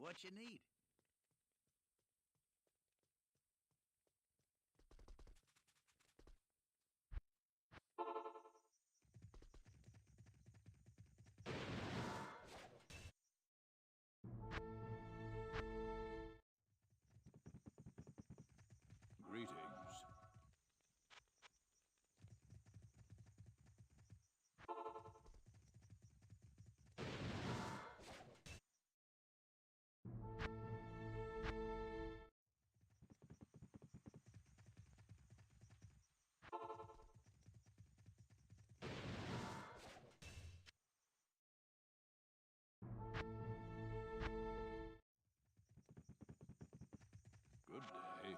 What you need? Greetings. Good day.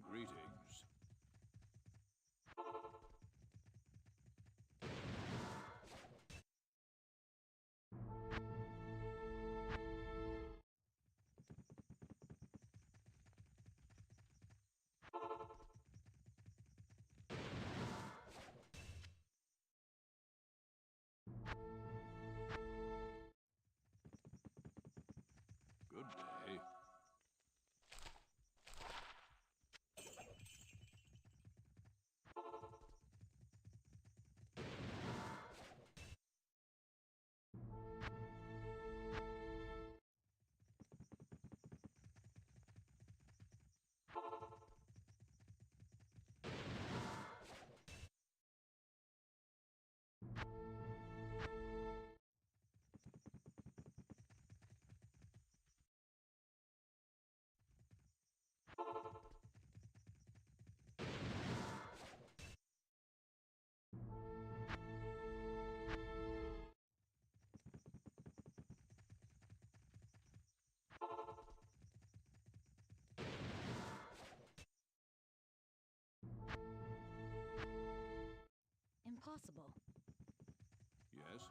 Greetings. Good day. Impossible. Yes?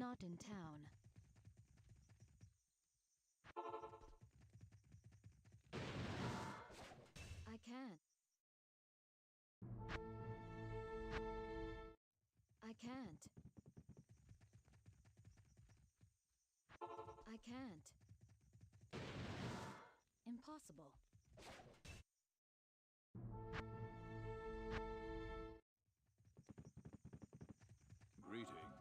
not in town. I can't. I can't. I can't. Impossible. Greetings.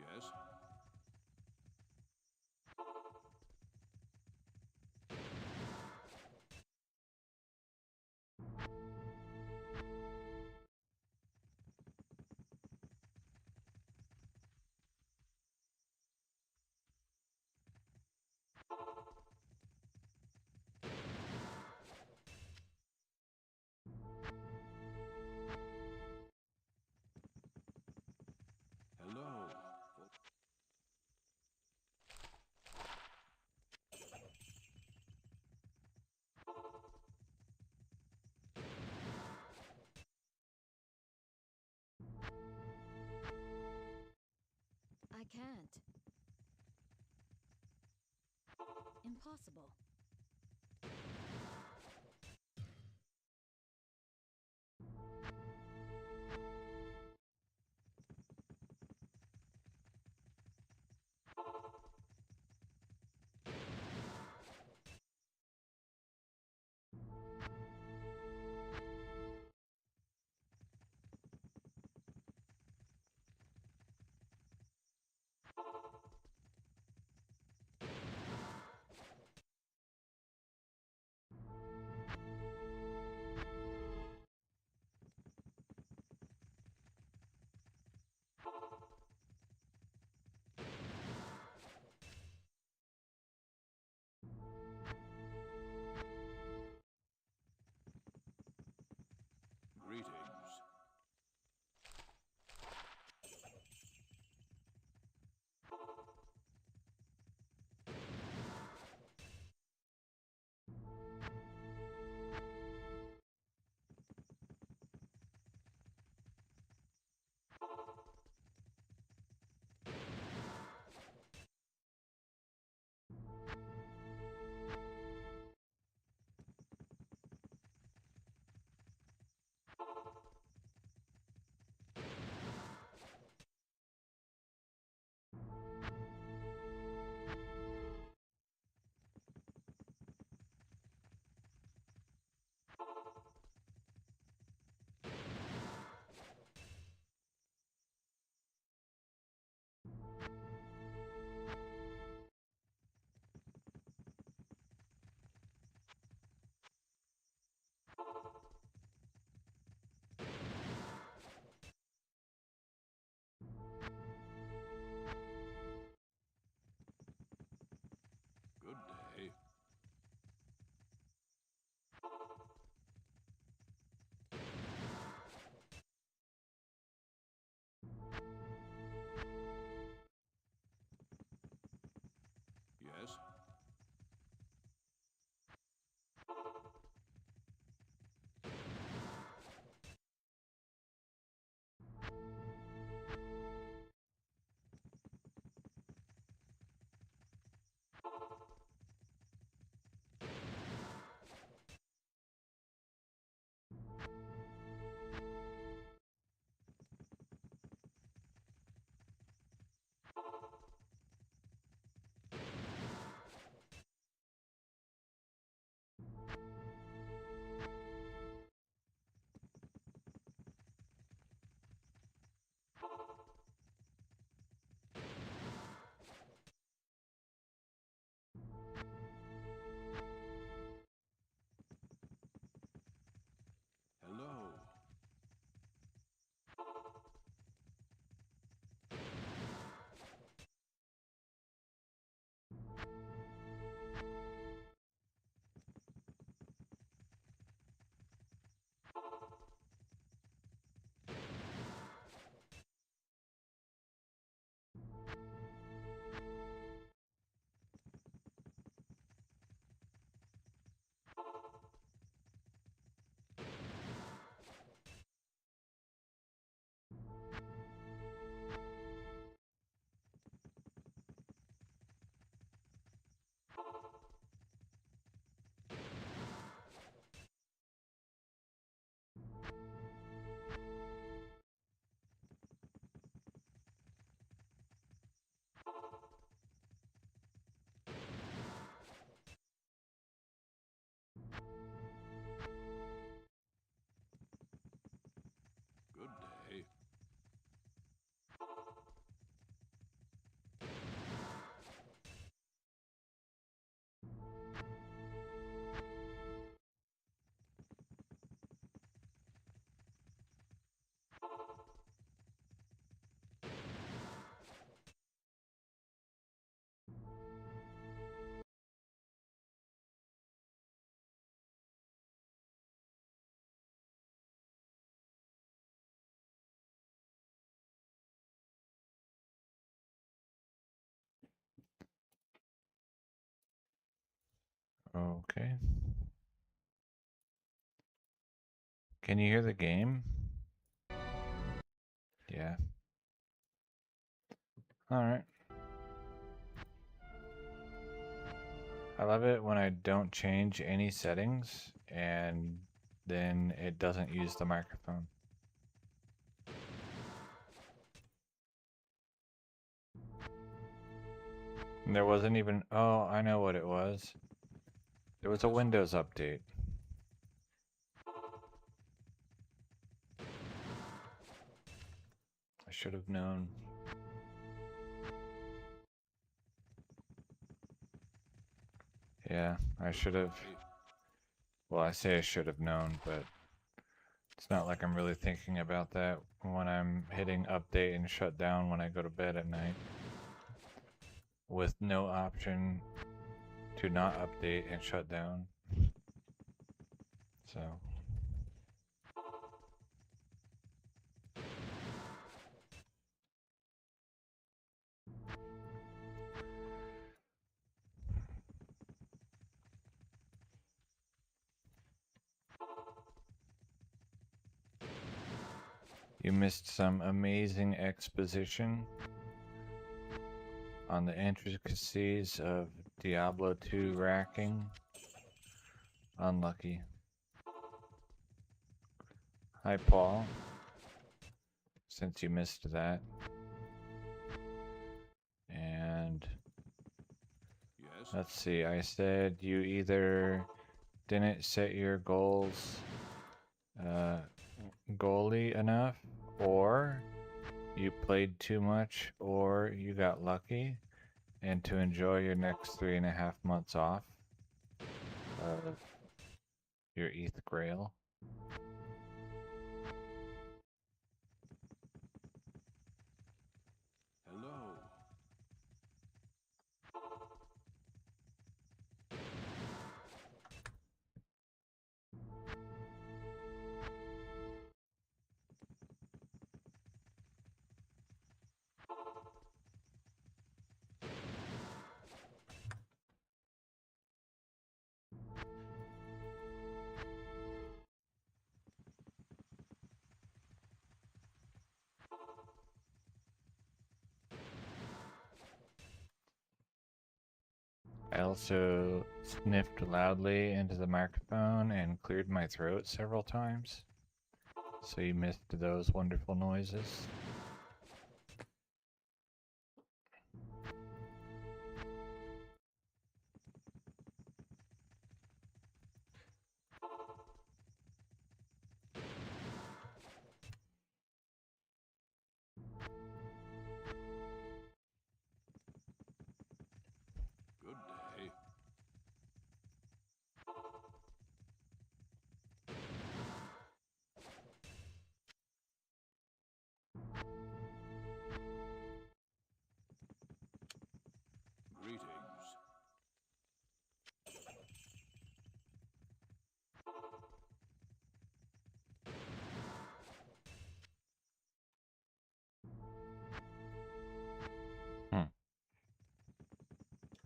Yes? Hello. I can't. Impossible. Okay. Can you hear the game? Yeah. Alright. I love it when I don't change any settings and then it doesn't use the microphone. And there wasn't even, oh, I know what it was. There was a Windows update. I should have known. Yeah, I should have. Well, I say I should have known, but it's not like I'm really thinking about that when I'm hitting update and shut down when I go to bed at night. With no option to not update and shut down. So. You missed some amazing exposition on the intricacies of Diablo 2 racking. Unlucky. Hi, Paul. Since you missed that. And Yes. let's see, I said you either didn't set your goals goalie enough, or you played too much, or you got lucky. And to enjoy your next 3.5 months off of your ETH Grail. Hello. I also sniffed loudly into the microphone and cleared my throat several times. So you missed those wonderful noises. Good day. Greetings.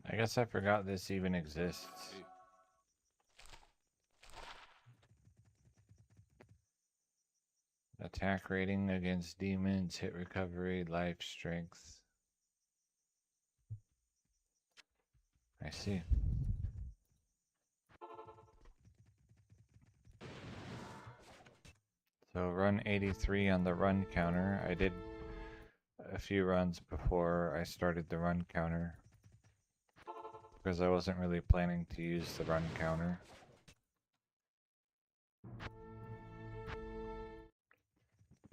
I guess I forgot this even exists. Hey. Attack rating against demons, hit recovery, life strength. I see. So run 83 on the run counter. I did a few runs before I started the run counter, because I wasn't really planning to use the run counter.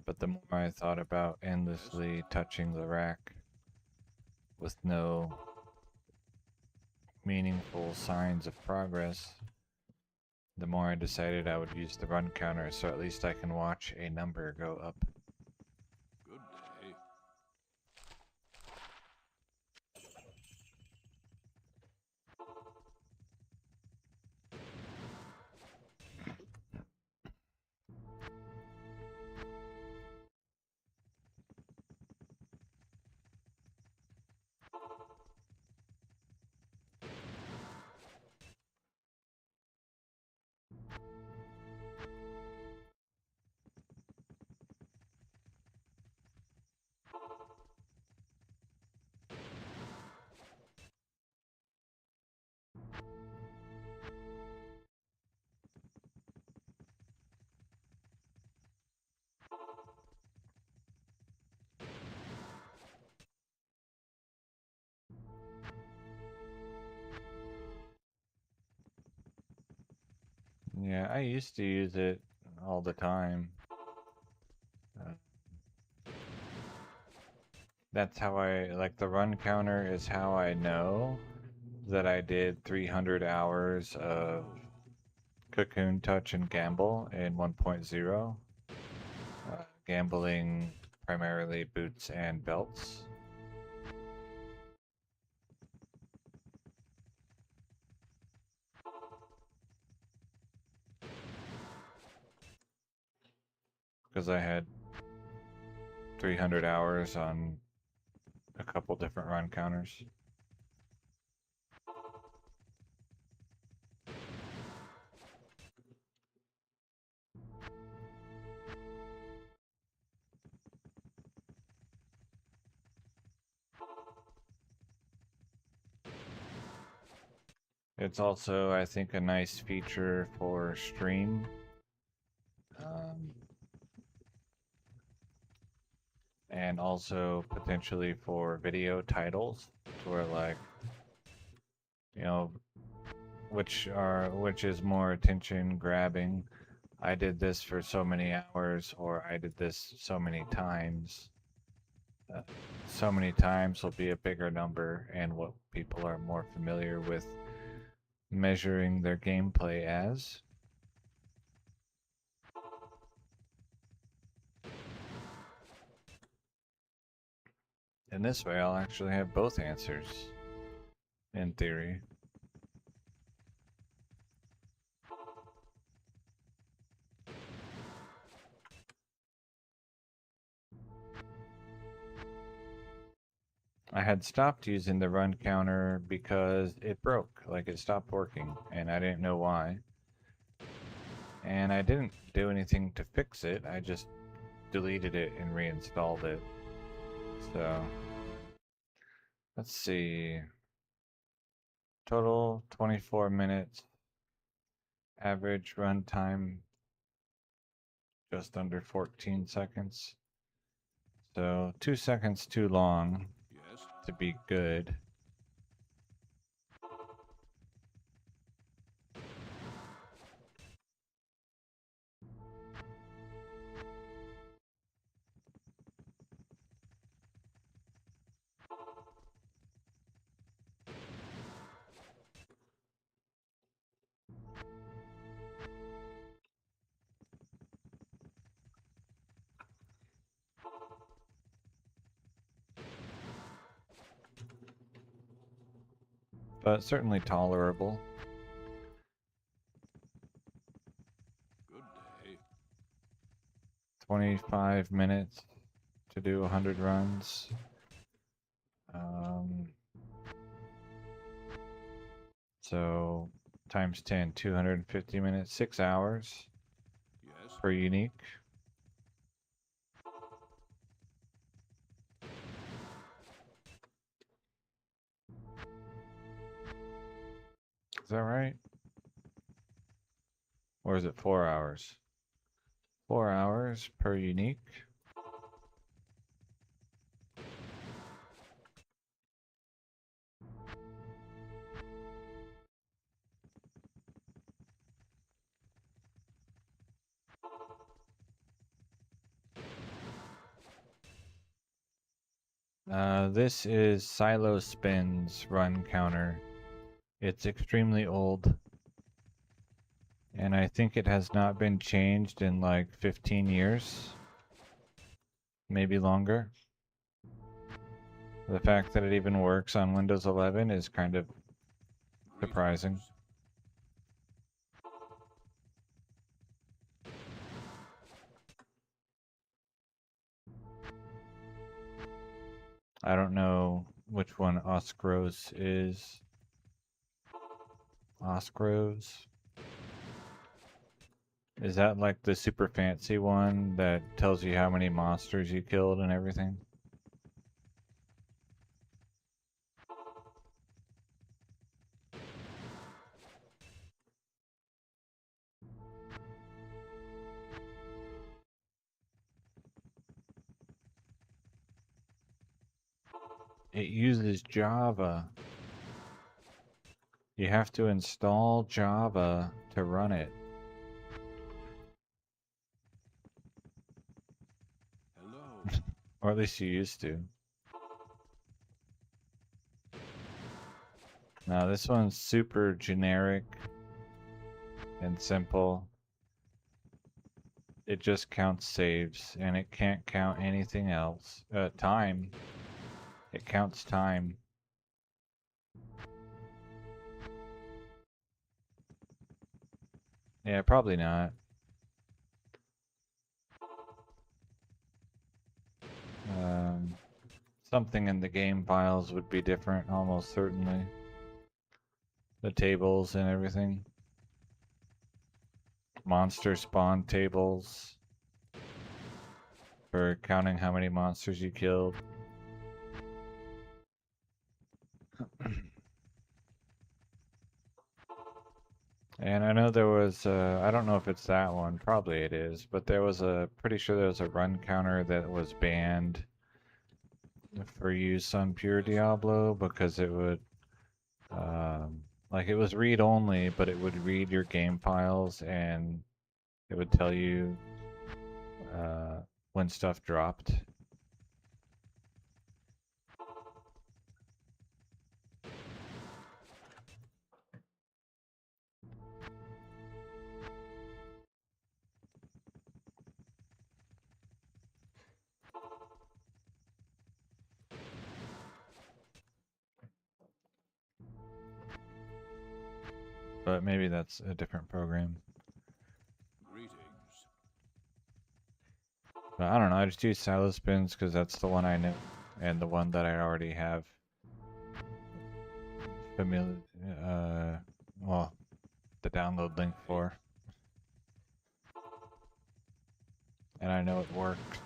But the more I thought about endlessly touching the rack with no meaningful signs of progress, the more I decided I would use the run counter, so at least I can watch a number go up. used to use it all the time. That's how like the run counter is how I know that I did 300 hours of Cocoon Touch and Gamble in 1.0. Gambling primarily boots and belts. Because I had 300 hours on a couple different run counters. It's also, I think, a nice feature for stream. And also potentially for video titles, where like, you know, which is more attention grabbing. I did this for so many hours, or I did this so many times. So many times will be a bigger number, and what people are more familiar with measuring their gameplay as. In this way, I'll actually have both answers, in theory. I had stopped using the run counter because it broke, like it stopped working, and I didn't know why. And I didn't do anything to fix it, I just deleted it and reinstalled it. So, let's see. Total 24 minutes. Average run time just under 14 seconds. So 2 seconds too long to be good. But certainly tolerable. Good day. 25 minutes to do 100 runs. So times 10, 250 minutes, 6 hours per unique. Is that right? Or is it 4 hours? 4 hours per unique. This is Silo Spin's run counter. It's extremely old. And I think it has not been changed in like 15 years. Maybe longer. The fact that it even works on Windows 11 is kind of surprising. I don't know which one Oscros is. Oscros? Is that like the super fancy one that tells you how many monsters you killed and everything? It uses Java. You have to install Java to run it. Or at least you used to. Now this one's super generic and simple. It just counts saves, and it can't count anything else. Time. It counts time. Yeah, probably not. Something in the game files would be different, almost certainly. The tables and everything. Monster spawn tables. For counting how many monsters you killed. And I know there was, I don't know if it's that one, probably it is, but there was pretty sure there was a run counter that was banned for use on Pure Diablo because it would, like it was read only, but it would read your game files and it would tell you when stuff dropped. But maybe that's a different program. Greetings. But I don't know, I just use Silo Spins because that's the one I know and the one that I already have familiar, well, the download link for. And I know it worked.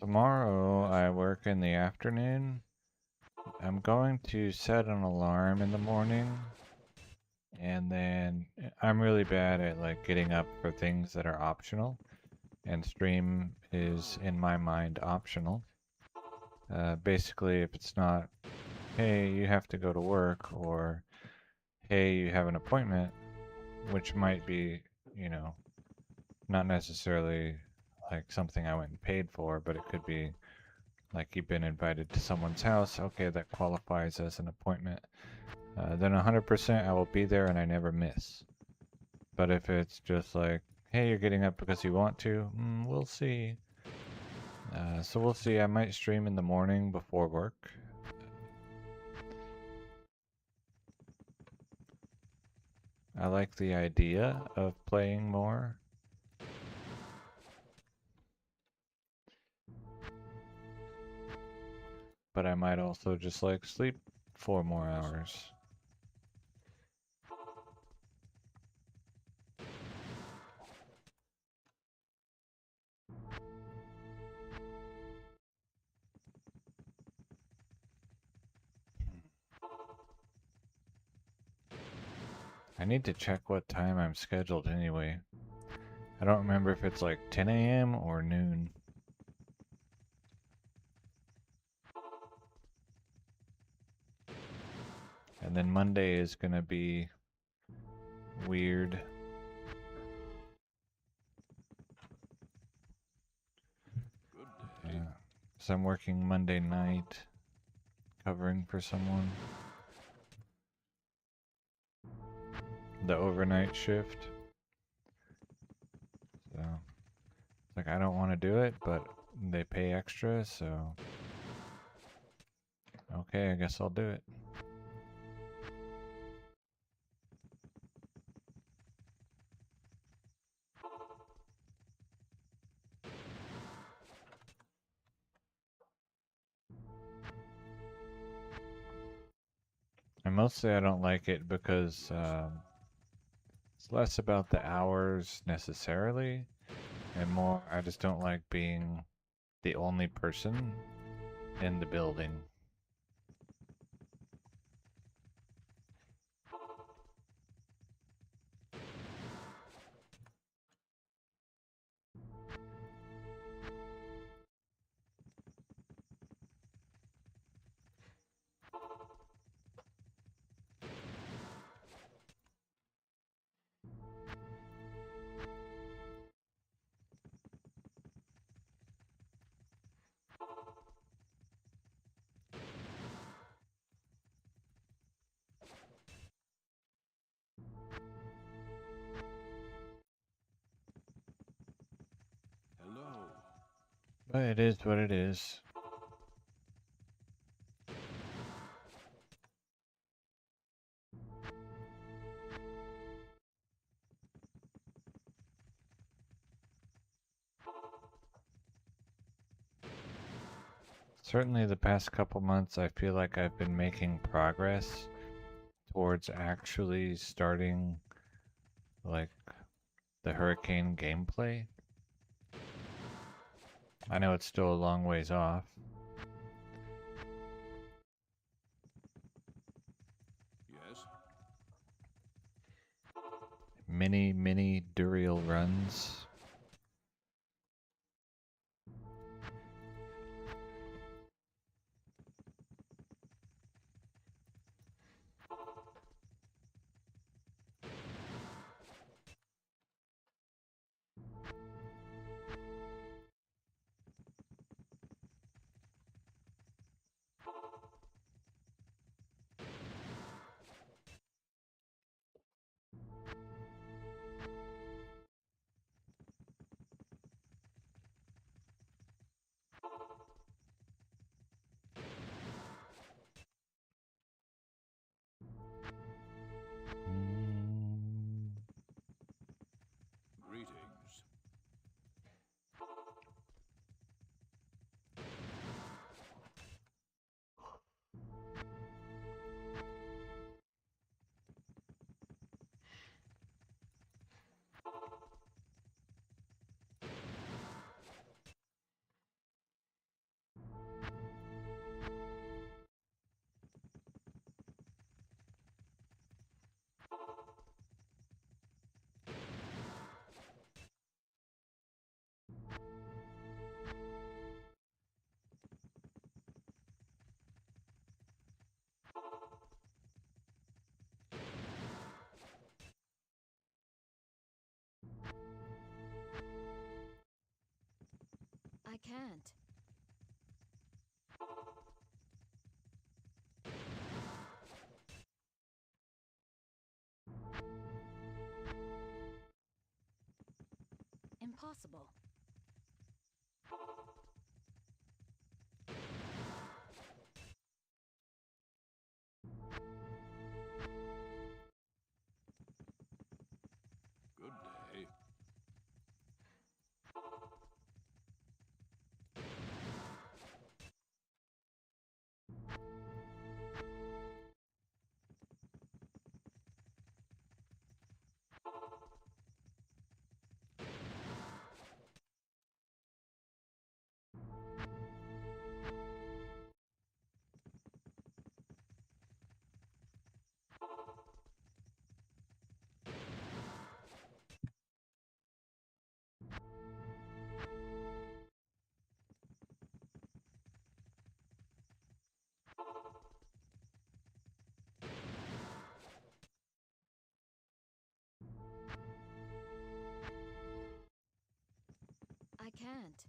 Tomorrow I work in the afternoon. I'm going to set an alarm in the morning. And then I'm really bad at like getting up for things that are optional. And stream is in my mind optional. Basically if it's not, hey, you have to go to work, or hey, you have an appointment, which might be, you know, not necessarily like something I went and paid for, but it could be like you've been invited to someone's house. Okay, that qualifies as an appointment. Then 100% I will be there and I never miss. But if it's just like, hey, you're getting up because you want to, we'll see. So we'll see. I might stream in the morning before work. I like the idea of playing more. But I might also just like sleep 4 more hours. I need to check what time I'm scheduled anyway. I don't remember if it's like 10 a.m. or noon. And then Monday is gonna be weird. Good day. So I'm working Monday night, covering for someone. The overnight shift. So, like, I don't want to do it, but they pay extra, so. Okay, I guess I'll do it. And mostly I don't like it because it's less about the hours necessarily, and more I just don't like being the only person in the building. Hello. But it is what it is. Certainly the past couple months I feel like I've been making progress towards actually starting like the hurricane gameplay. I know it's still a long ways off. Yes. Mini Duriel runs. Mm. Greetings. I can't. Impossible. Good day. I can't.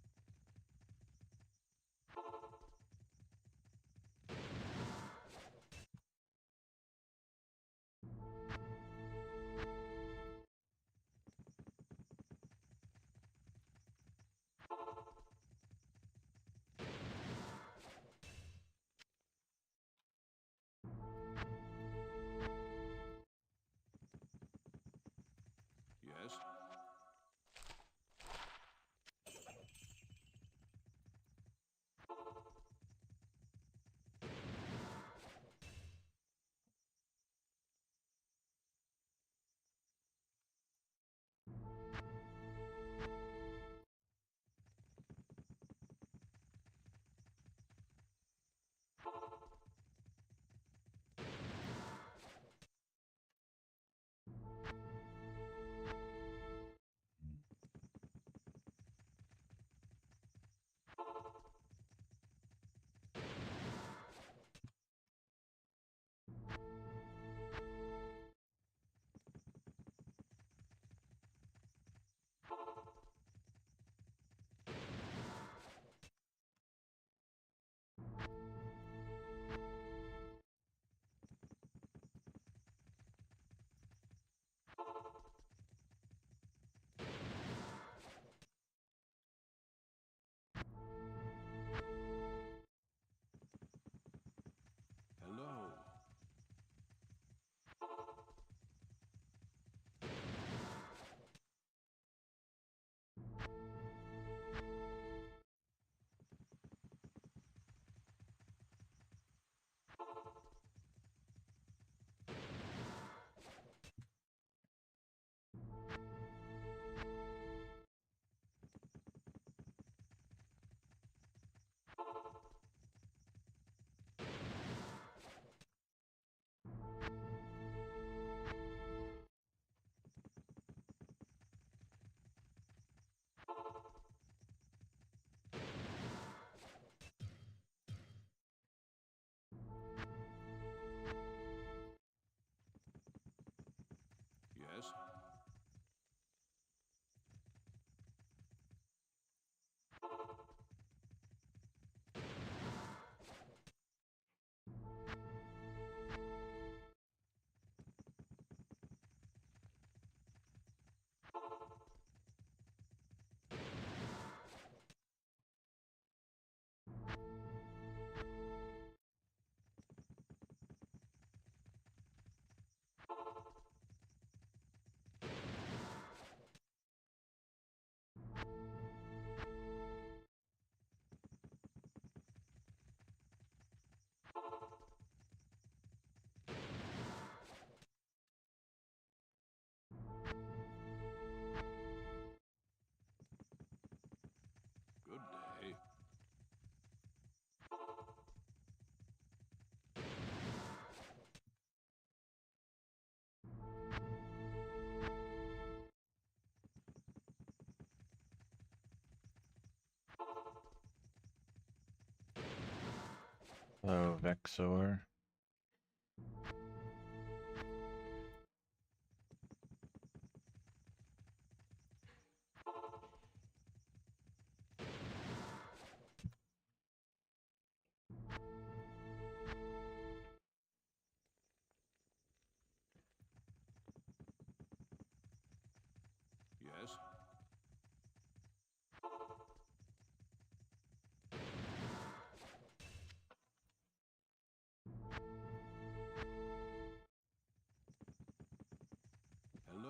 Hello, Vexor. Yes. Hello.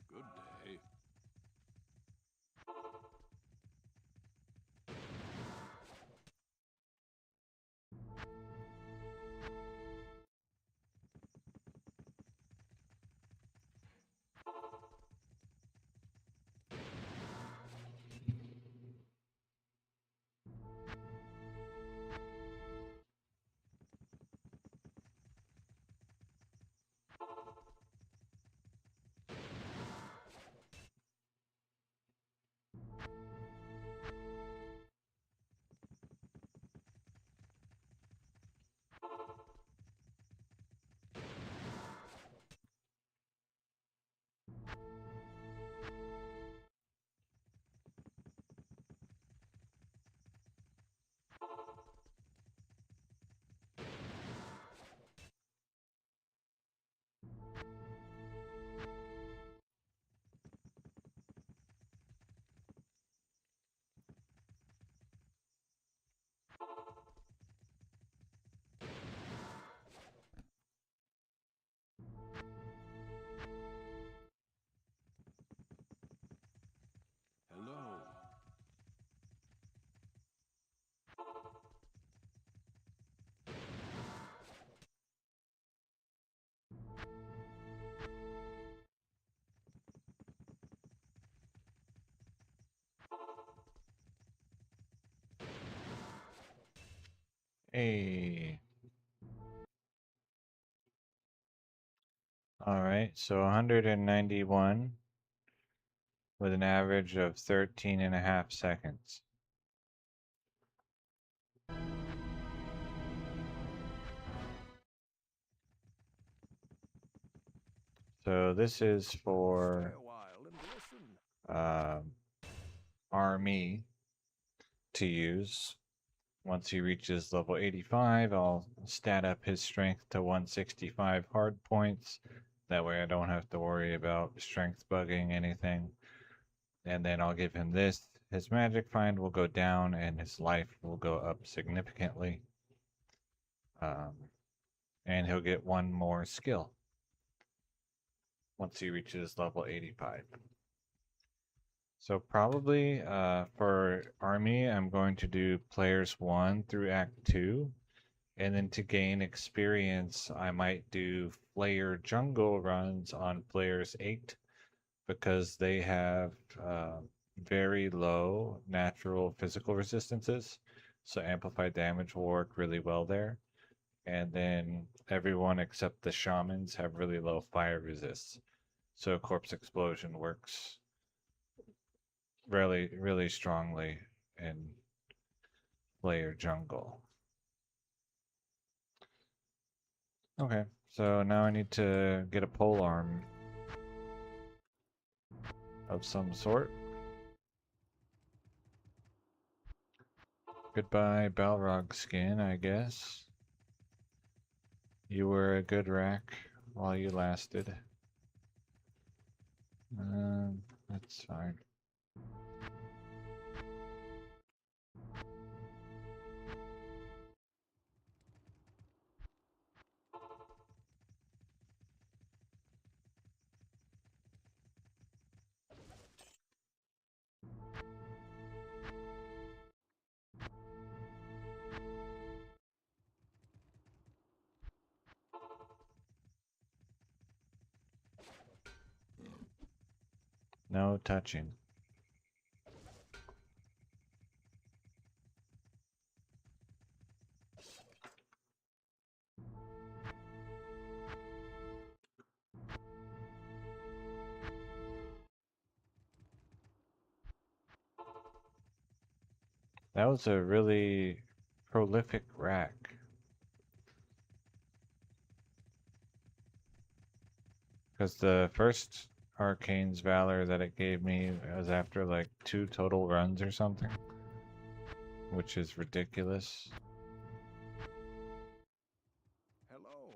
Good day. Hello. Hey. Alright, so 191 with an average of 13.5 seconds. So this is for Stay a while and listen. Army to use. Once he reaches level 85, I'll stat up his strength to 165 hard points. That way I don't have to worry about strength bugging anything. And then I'll give him this. His magic find will go down and his life will go up significantly. And he'll get one more skill once he reaches level 85. So probably for Army, I'm going to do players 1 through Act 2. And then to gain experience, I might do Flayer Jungle runs on players 8 because they have very low natural physical resistances. So amplified damage will work really well there. And then everyone except the shamans have really low fire resists. So corpse explosion works really, really strongly in player jungle. Okay, so now I need to get a polearm of some sort. Goodbye, Balrog skin, I guess. You were a good rack while you lasted. That's fine. No touching. That was a really prolific rack. Because the first Arcane's Valor that it gave me was after like 2 total runs or something, which is ridiculous. Hello.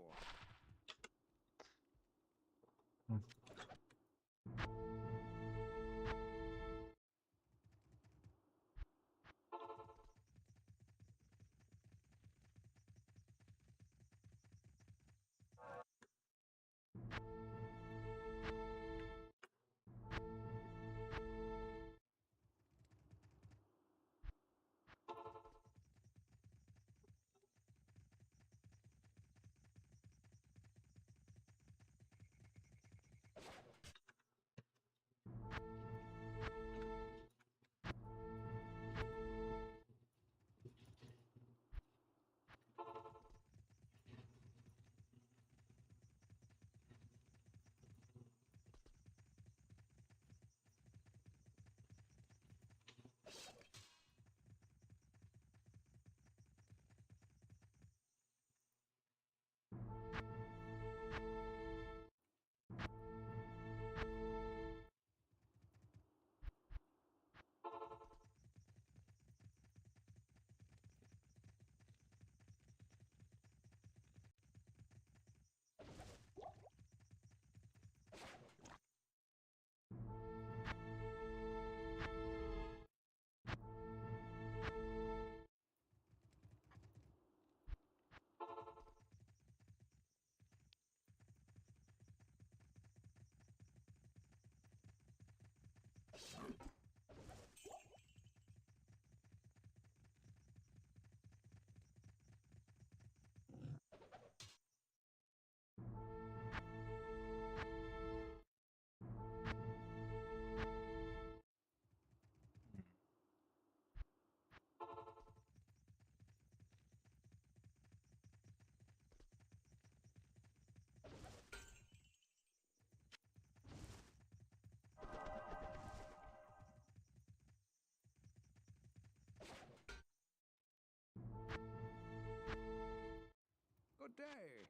Good day.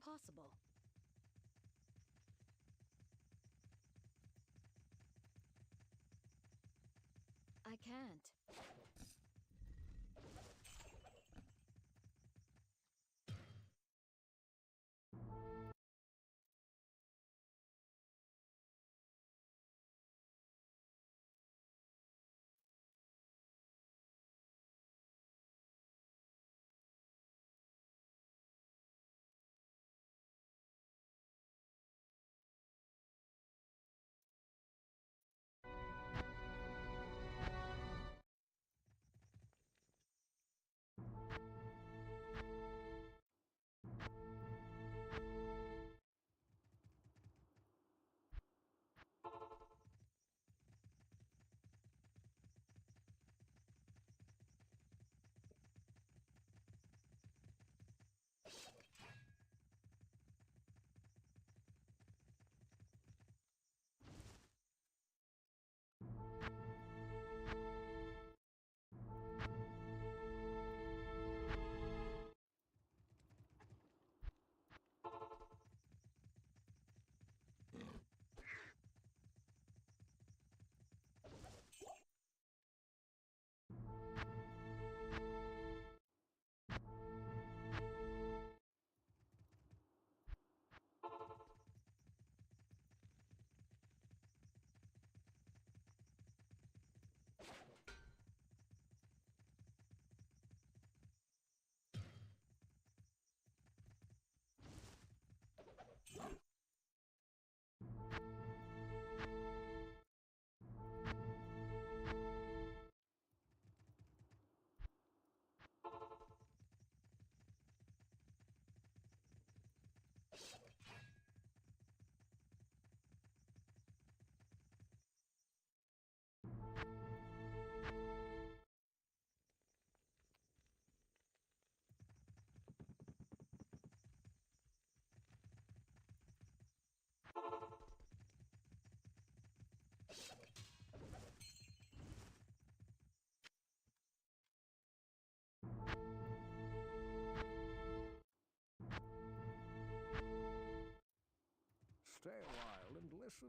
Impossible. I can't. Stay a while and listen.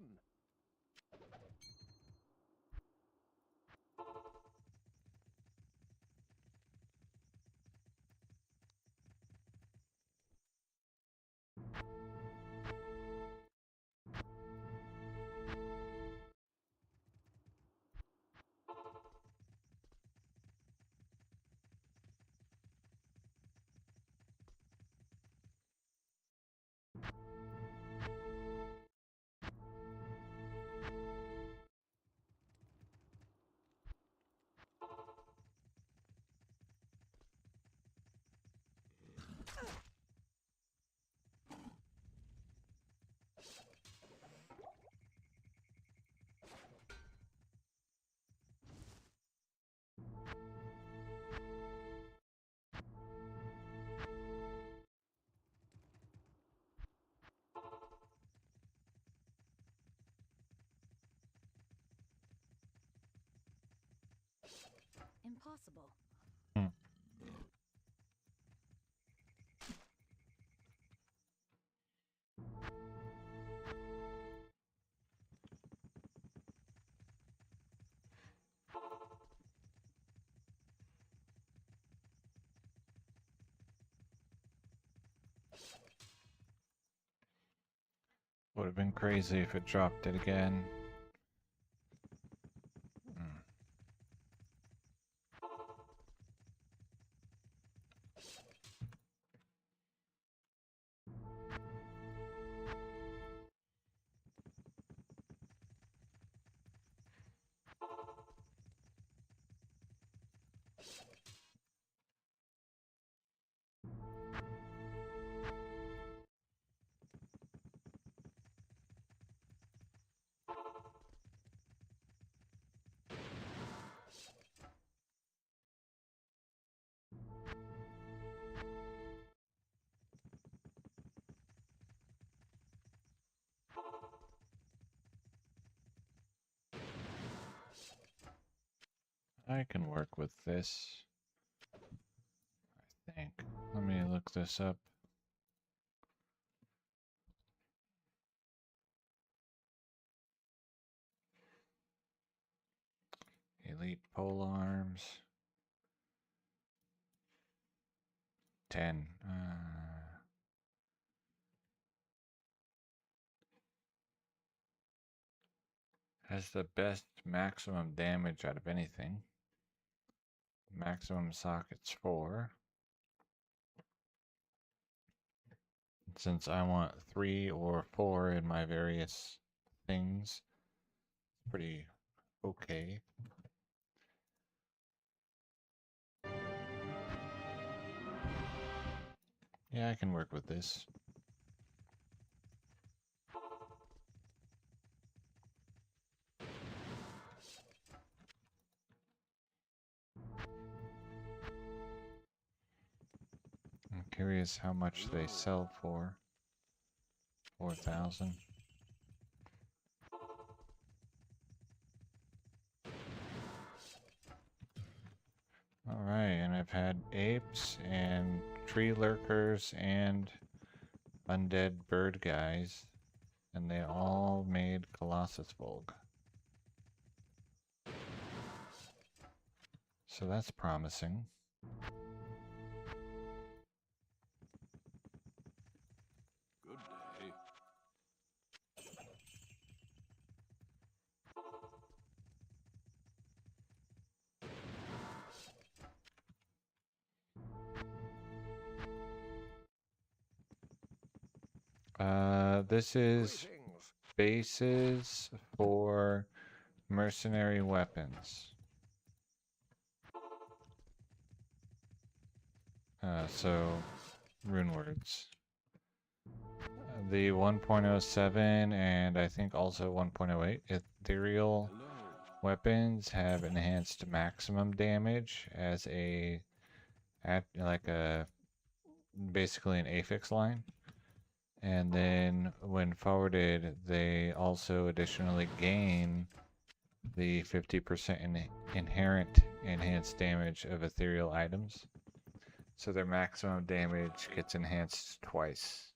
Impossible. Hmm. Would have been crazy if it dropped it again. Hmm. I can work with this, I think. Let me look this up. Elite Polearms. 10. Has the best maximum damage out of anything. Maximum sockets 4. Since I want 3 or 4 in my various things, pretty okay. Yeah, I can work with this. I'm curious how much they sell for. 4,000. Alright, and I've had apes and tree lurkers and undead bird guys, and they all made Colossus Volg. So that's promising. Good day. This is Greetings. bases for mercenary weapons. So rune words. The 1.07 and I think also 1.08 ethereal Hello. weapons have enhanced maximum damage as basically an affix line. And then when forwarded, they also additionally gain the 50% inherent enhanced damage of ethereal items. So their maximum damage gets enhanced twice.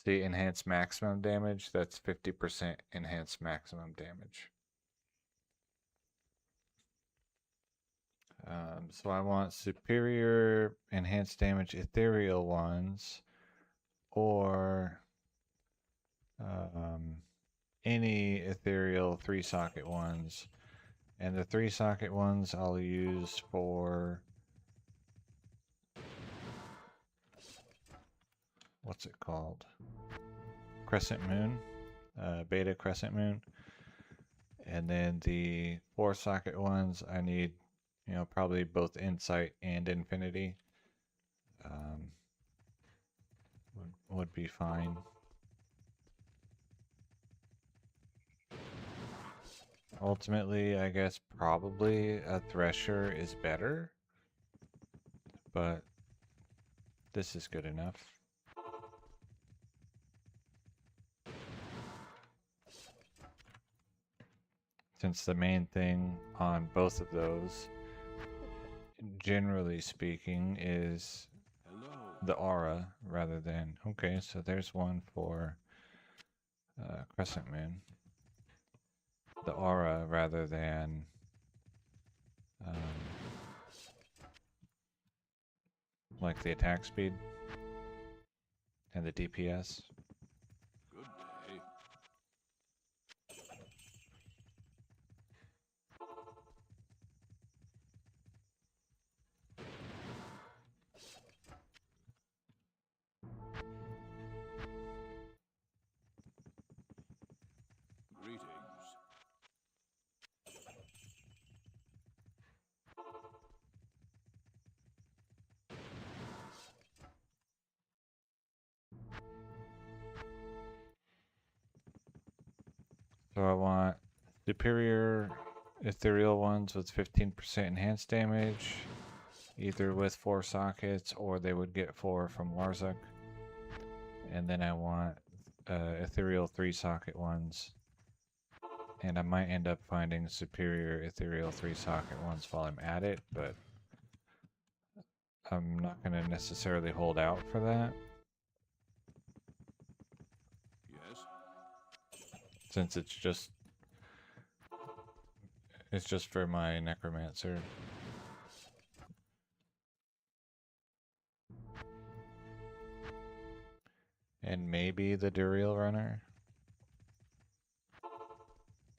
See, enhanced maximum damage, that's 50% enhanced maximum damage. So I want superior enhanced damage ethereal ones, or any ethereal 3-socket ones. And the 3-socket ones I'll use for... what's it called? Crescent Moon. Beta Crescent Moon. And then the 4-socket ones I need, probably both Insight and Infinity. Would be fine. Ultimately, I guess probably a Thresher is better, but this is good enough. Since the main thing on both of those, generally speaking, is Hello. the aura rather than... Okay, so there's one for Crescent Moon. The aura rather than like the attack speed and the DPS. Good day. Greetings. So I want superior ethereal ones with 15% enhanced damage, either with 4 sockets or they would get 4 from Warzuk. And then I want ethereal 3-socket ones. And I might end up finding superior ethereal 3-socket ones while I'm at it, but I'm not going to necessarily hold out for that. Yes. Since it's just It's just for my necromancer. And maybe the Duriel runner.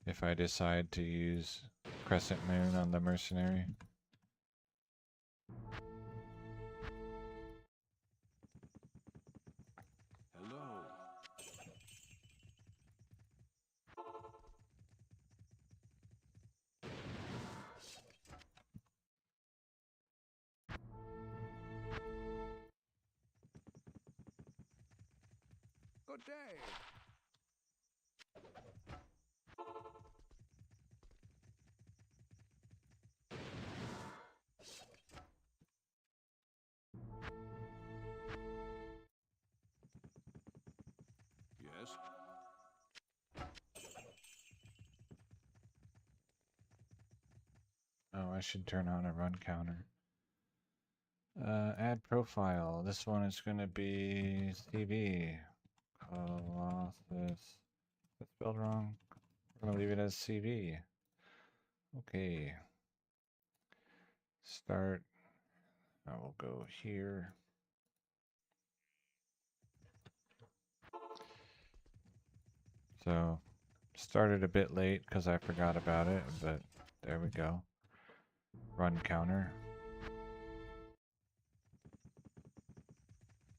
If I decide to use Crescent Moon on the mercenary. Hello. Good day. Yes. Oh, I should turn on a run counter. Add profile. This one is going to be CV. Colossus. That's spelled wrong. We're going to leave it as CV. Okay. Start. I will go here. So, started a bit late because I forgot about it, but there we go. Run counter.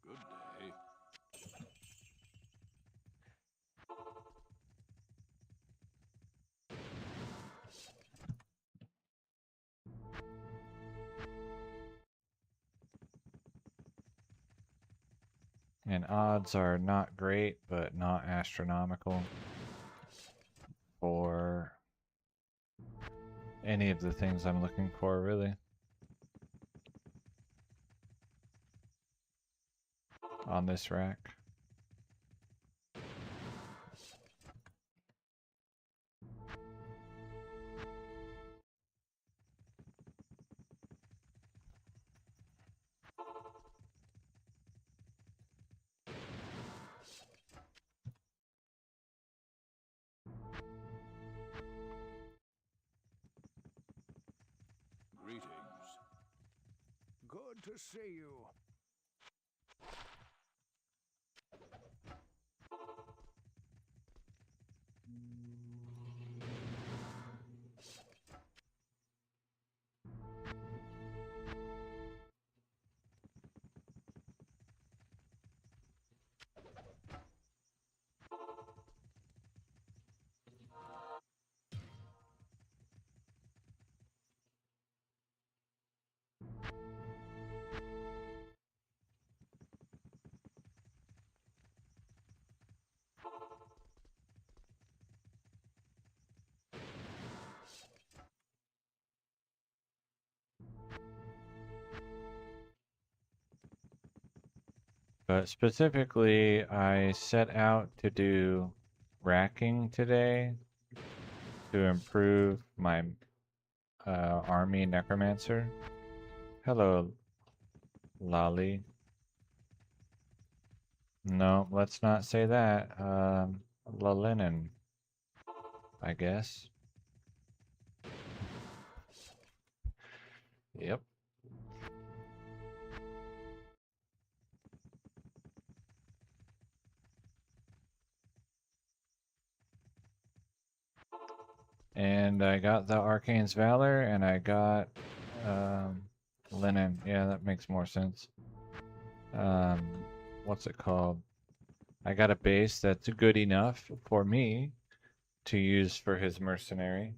Good day. And odds are not great, but not astronomical for any of the things I'm looking for, really. On this rack. Greetings. Good to see you. But specifically, I set out to do racking today to improve my army necromancer. Hello, Lolly. No, let's not say that. Lalinen, I guess. Yep. And I got the Arcane's Valor, and I got Linen. Yeah, that makes more sense. What's it called? I got a base that's good enough for me to use for his mercenary.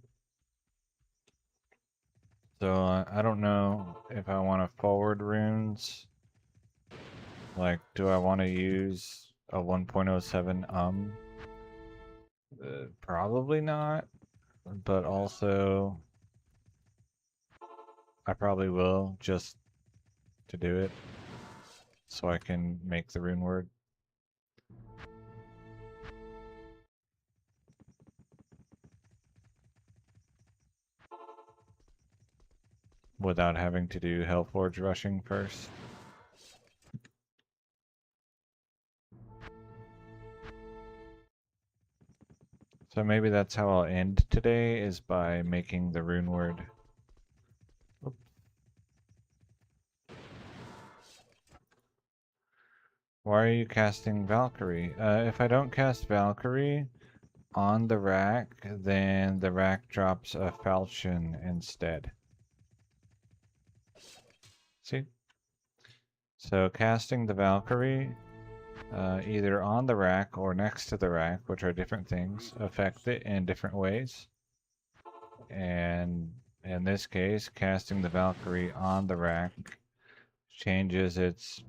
So I don't know if I want to forward runes. Like, do I want to use a 1.07 Probably not. But also, I probably will just to do it. So I can make the rune word. Without having to do Hellforge rushing first. So maybe that's how I'll end today, is by making the rune word. Oop. Why are you casting Valkyrie? If I don't cast Valkyrie on the rack, then the rack drops a falchion instead. See? So casting the Valkyrie, either on the rack or next to the rack, which are different things, affect it in different ways. And in this case, casting the Valkyrie on the rack changes its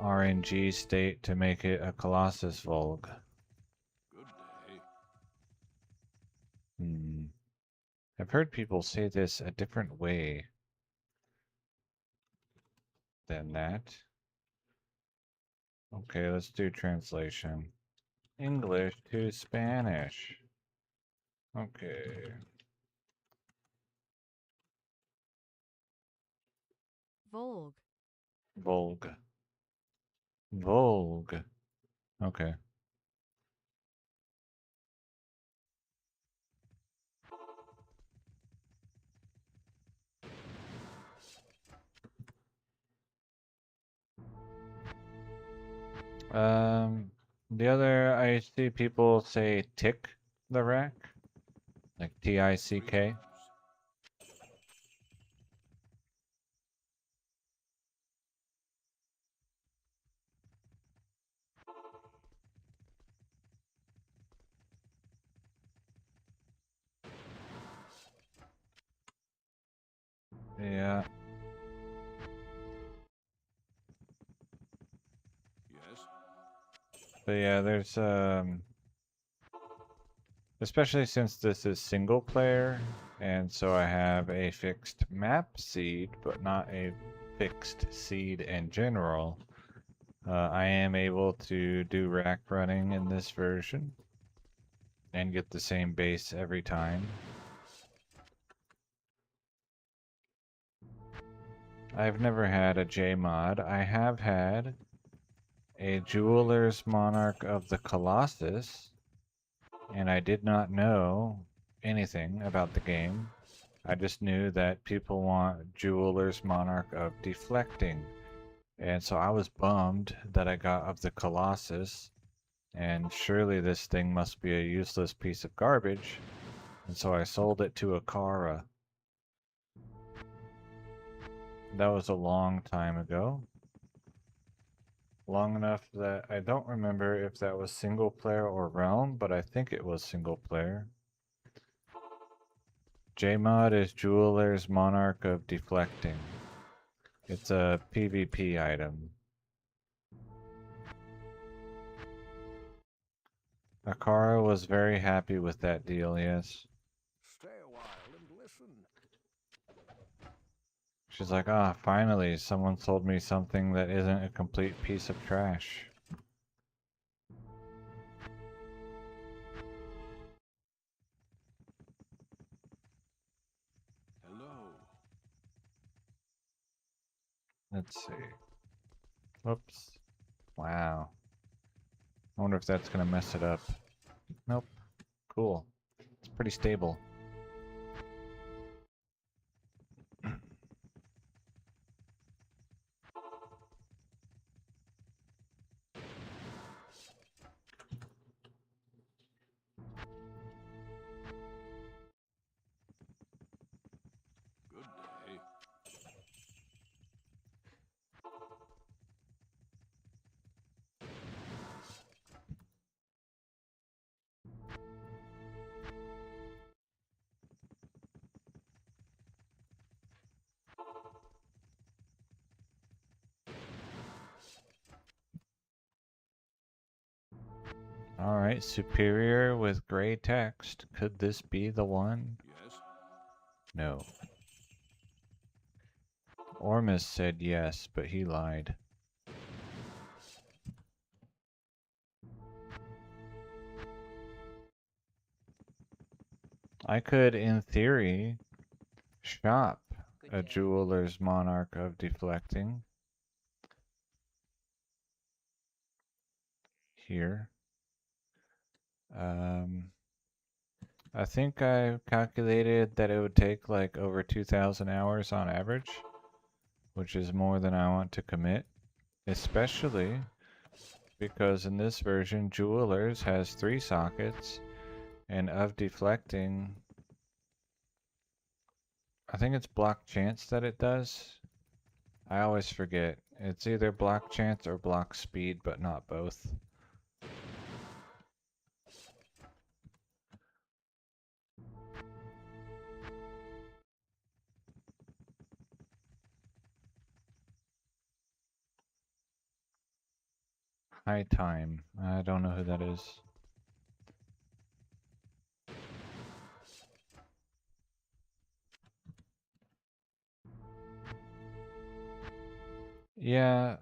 RNG state to make it a Colossus Volg. Good day. I've heard people say this a different way than that. Okay, let's do translation. English to Spanish. Okay. Volg. Volg. Volg. Okay. The other, I see people say tick the rack, like T-I-C-K. Yeah, Yes. but yeah, there's especially since this is single player, and so I have a fixed map seed, but not a fixed seed in general. I am able to do rack running in this version and get the same base every time. I've never had a J mod. I have had a Jeweler's Monarch of the Colossus, and I did not know anything about the game. I just knew that people want Jeweler's Monarch of Deflecting. And so I was bummed that I got of the Colossus, and surely this thing must be a useless piece of garbage. And so I sold it to Akara. That was a long time ago. Long enough that I don't remember if that was single player or realm, but I think it was single player. Jmod is Jeweler's Monarch of Deflecting. It's a PvP item. Akara was very happy with that deal, yes. Stay a while and listen. She's like, ah, finally, someone sold me something that isn't a complete piece of trash. Hello. Let's see. Whoops. Wow. I wonder if that's gonna mess it up. Nope. Cool. It's pretty stable. Good day. Alright, superior with gray text. Could this be the one? Yes. No. Ormus said yes, but he lied. I could, in theory, shop a Jeweler's Monarch of Deflecting. Here. I think I calculated that it would take like over 2,000 hours on average, which is more than I want to commit, especially because in this version, Jewelers has 3 sockets, and of deflecting, I think it's block chance that it does. I always forget. It's either block chance or block speed, but not both. High Time. I don't know who that is. Yeah,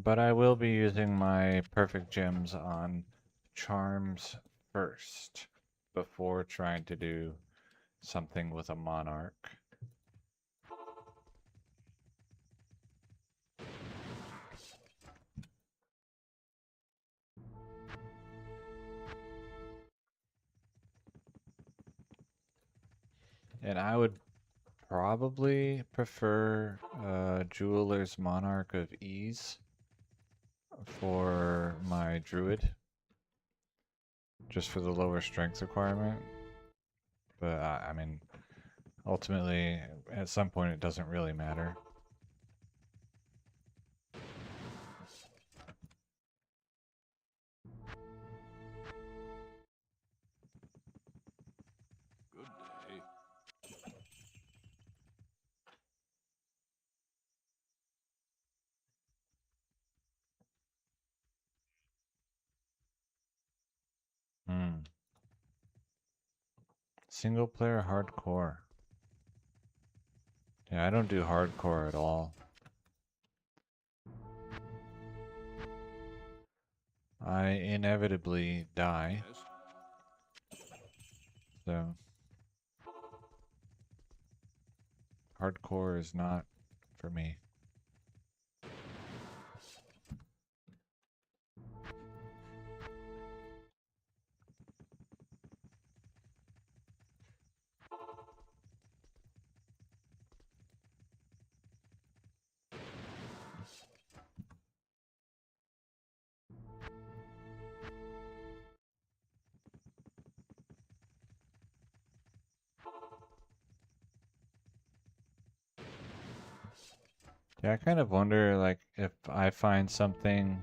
but I will be using my perfect gems on charms first before trying to do something with a monarch. And I would probably prefer Jeweler's Monarch of Ease for my druid, just for the lower strength requirement. But I mean, ultimately, at some point, it doesn't really matter. Good day. Hmm. Single player hardcore. Yeah, I don't do hardcore at all. I inevitably die, Yes. so hardcore is not for me. Yeah, I kind of wonder, like, if I find something.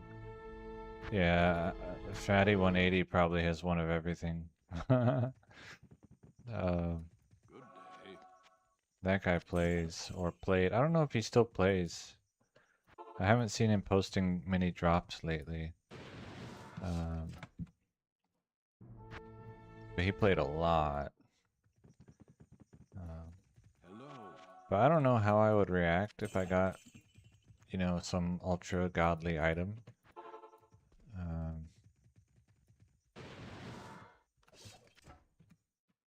Yeah, Fatty 180 probably has one of everything. Uh, Good day. that guy plays, or played. I don't know if he still plays. I haven't seen him posting many drops lately. Um, but he played a lot. Um, Hello. but I don't know how I would react if I got, some ultra godly item. Um,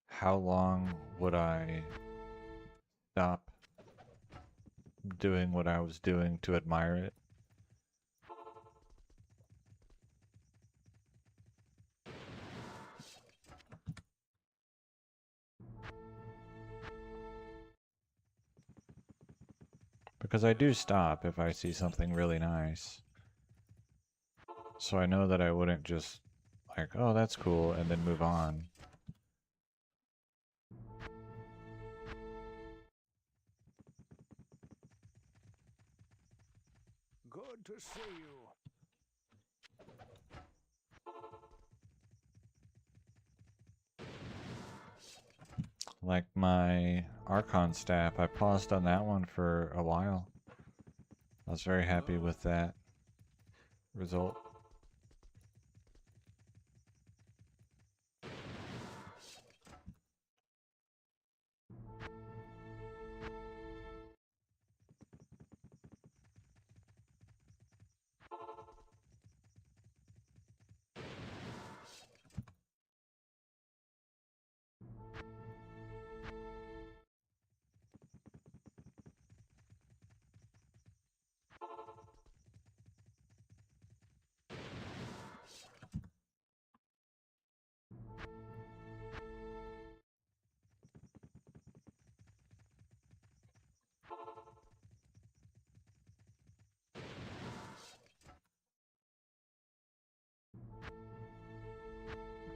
how long would I stop doing what I was doing to admire it? Because I do stop if I see something really nice. So I know that I wouldn't just like, oh, that's cool, and then move on. Good to see you. Like my Archon staff, I paused on that one for a while. I was very happy Hello. with that result.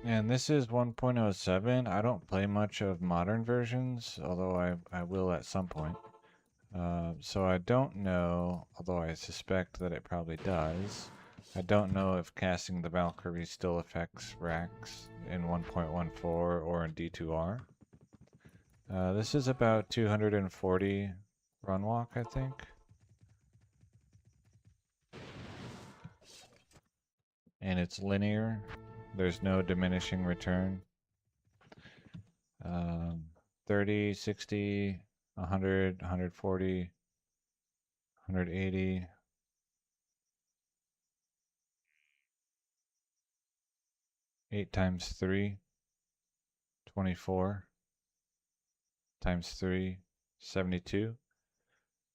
And this is 1.07. I don't play much of modern versions, although I will at some point. So I don't know, although I suspect that it probably does. I don't know if casting the Valkyrie still affects racks in 1.14 or in D2R. This is about 240 run walk, I think. And it's linear. There's no diminishing return. 30, 60, 100, 140, 180. 8 times 3, 24. Times 3, 72.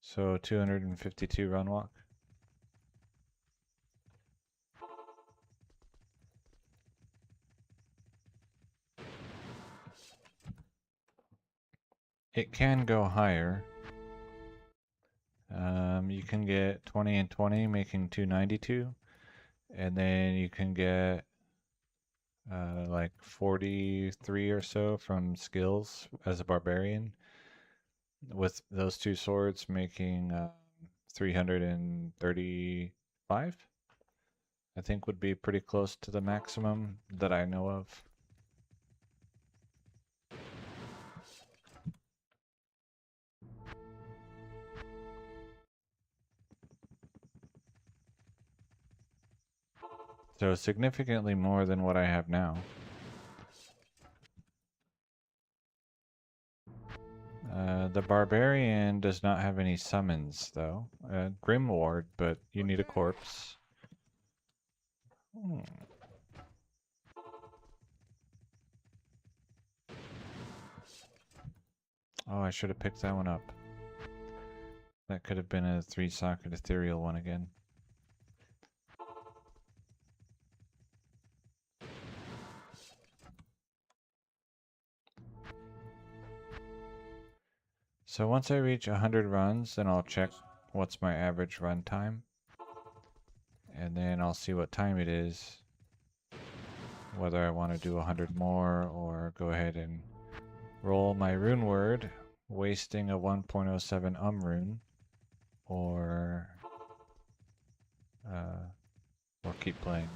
So 252 run walk. It can go higher. You can get 20 and 20, making 292. And then you can get like 43 or so from skills as a barbarian. With those two swords, making 335. I think would be pretty close to the maximum that I know of. So significantly more than what I have now. The Barbarian does not have any summons, though. Grim Ward, but you need a corpse. Hmm. Oh, I should have picked that one up. That could have been a 3-socket ethereal one again. So once I reach 100 runs, then I'll check what's my average run time. And then I'll see what time it is. Whether I want to do 100 more or go ahead and roll my rune word, wasting a 1.07 rune, or keep playing.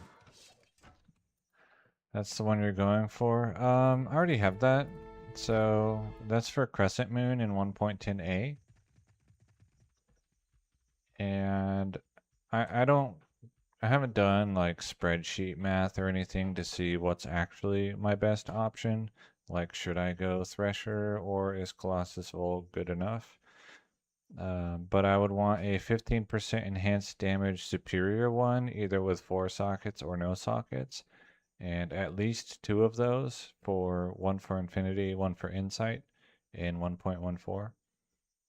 That's the one you're going for. I already have that. So that's for Crescent Moon in 1.10a. And I haven't done like spreadsheet math or anything to see what's actually my best option. Like, should I go Thresher or is Colossus Vold good enough? But I would want a 15% enhanced damage superior one, either with 4 sockets or no sockets. And at least 2 of those, for one for Infinity, one for Insight in 1.14.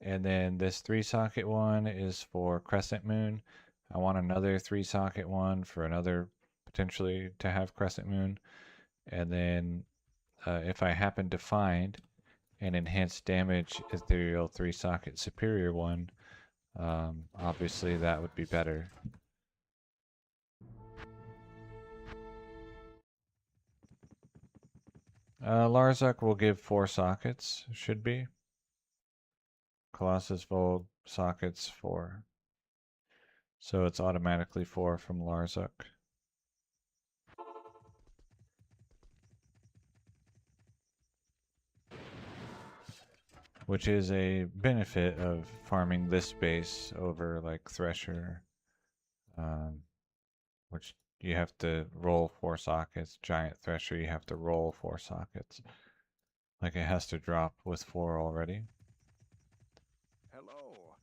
And then this 3-socket one is for Crescent Moon. I want another 3-socket one for another, potentially to have Crescent Moon. And then if I happen to find an enhanced damage ethereal 3-socket superior one, obviously that would be better. Larzak will give 4 sockets, should be. Colossus Vold sockets 4. So it's automatically 4 from Larzak. Which is a benefit of farming this base over like Thresher, which you have to roll 4 sockets. Giant Thresher, you have to roll 4 sockets. Like it has to drop with 4 already. Hello.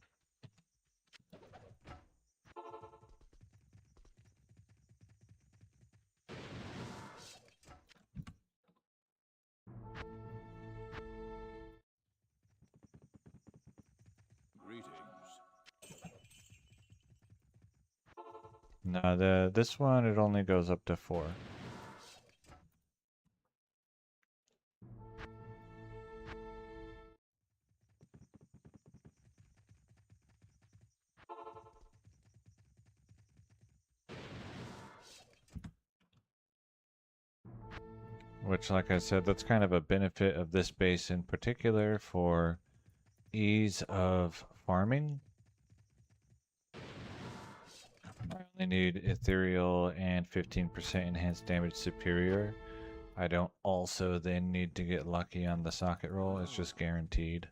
Greetings. No, this one it only goes up to 4. Which, like I said, that's kind of a benefit of this base in particular for ease of farming. I only need ethereal and 15% enhanced damage superior. I don't also then need to get lucky on the socket roll, it's just guaranteed.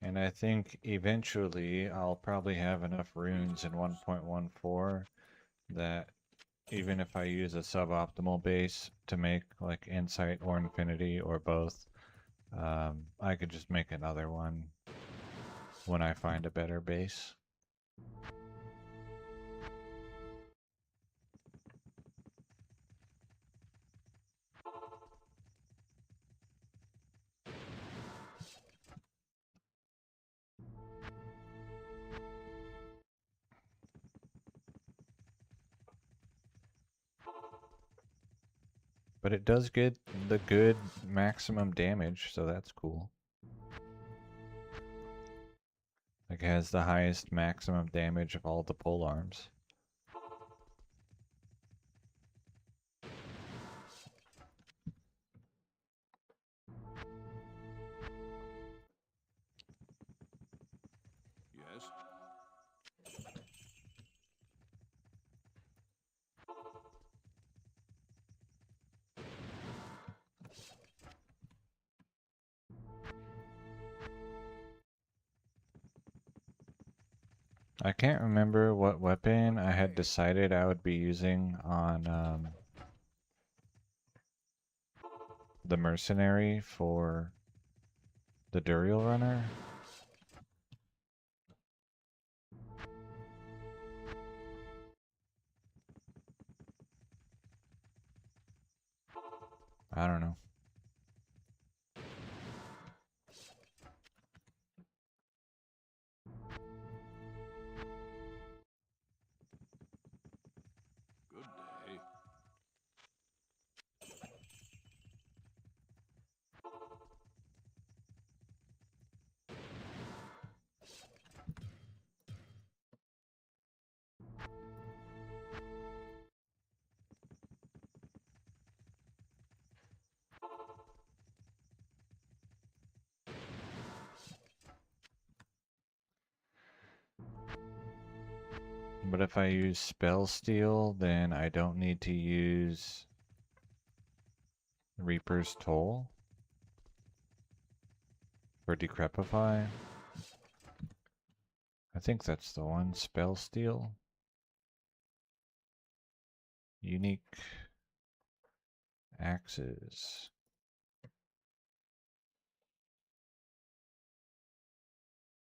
And I think eventually I'll probably have enough runes in 1.14 that even if I use a suboptimal base to make like Insight or Infinity or both, I could just make another one when I find a better base. But it does get the good maximum damage, so that's cool. Like it has the highest maximum damage of all the polearms. Yes. I can't remember what weapon I had decided I would be using on the mercenary for the Duriel runner. I don't know. Good day. But if I use Spell Steal, then I don't need to use Reaper's Toll for Decrepify. I think that's the one. Spell Steal. Unique axes.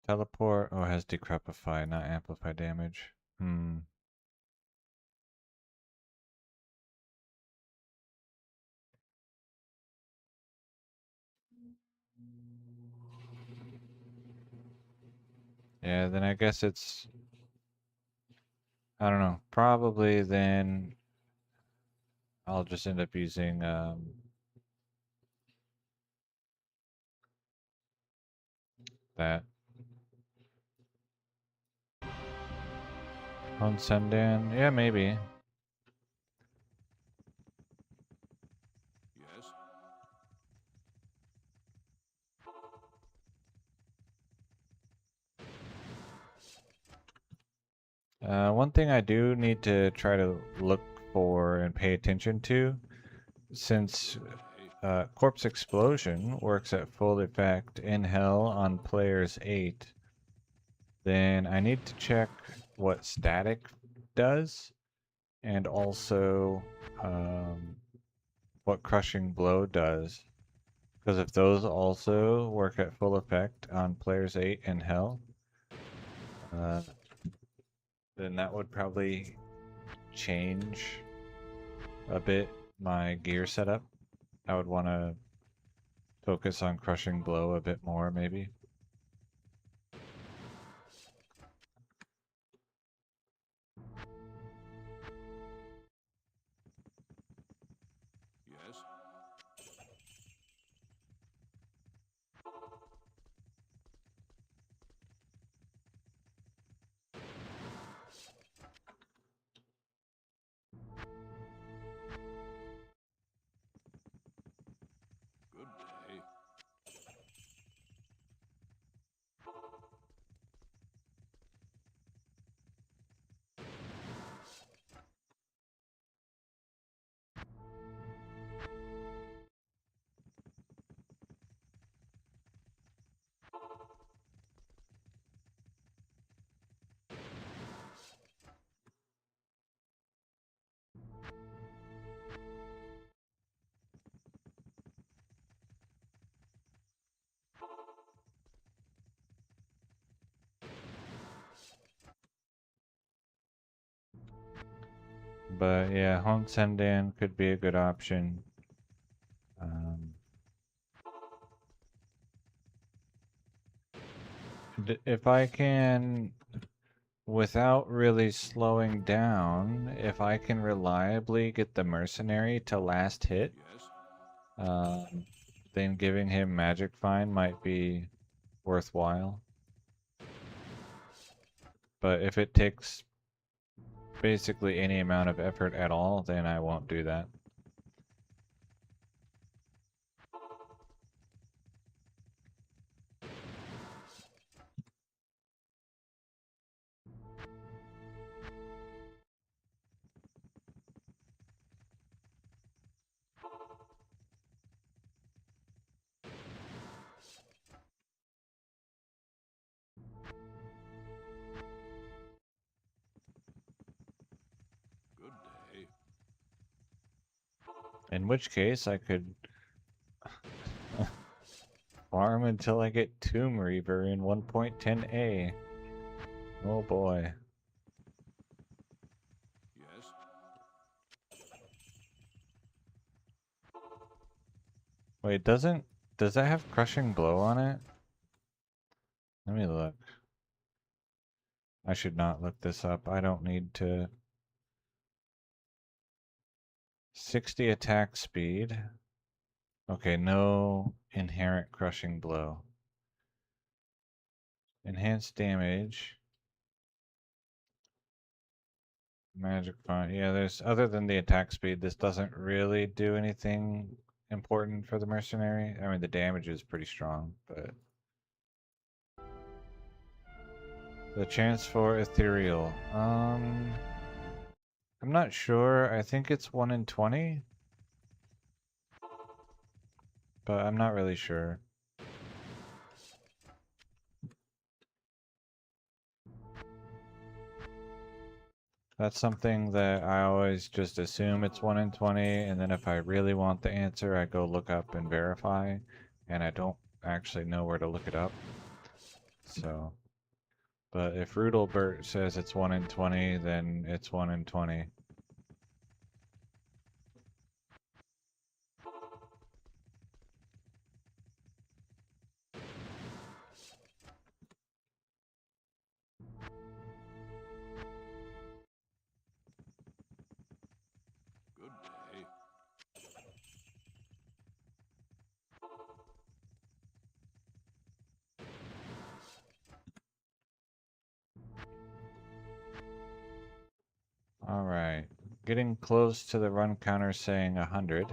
Teleport. Oh, it has Decrepify, not Amplify damage. Yeah, then I guess it's... I don't know. Probably then I'll just end up using that. On Sundan? Yeah, maybe. Yes. One thing I do need to try to look for and pay attention to, since Corpse Explosion works at full effect in Hell on players 8, then I need to check what Static does, and also what Crushing Blow does. Because if those also work at full effect on players 8 in Hell, then that would probably change a bit my gear setup. I would want to focus on Crushing Blow a bit more, maybe. But yeah, Hong Sendan could be a good option. If I can, without really slowing down, if I can reliably get the mercenary to last hit, Yes. then giving him Magic Find might be worthwhile. But if it takes basically any amount of effort at all, then I won't do that. Good day. In which case, I could farm until I get Tomb Reaver in 1.10a. Oh boy. Yes. Wait, does that have Crushing Blow on it? Let me look. I should not look this up. I don't need to. 60 attack speed. Okay, no inherent Crushing Blow. Enhanced damage. Magic Font. Yeah, there's other than the attack speed, this doesn't really do anything important for the mercenary. I mean, the damage is pretty strong, but the chance for ethereal. I'm not sure. I think it's 1 in 20, but I'm not really sure. That's something that I always just assume it's 1 in 20, and then if I really want the answer, I go look up and verify, and I don't actually know where to look it up. So, but if Rudolbert says it's 1 in 20, then it's 1 in 20. Good day. Alright, getting close to the run counter saying 100.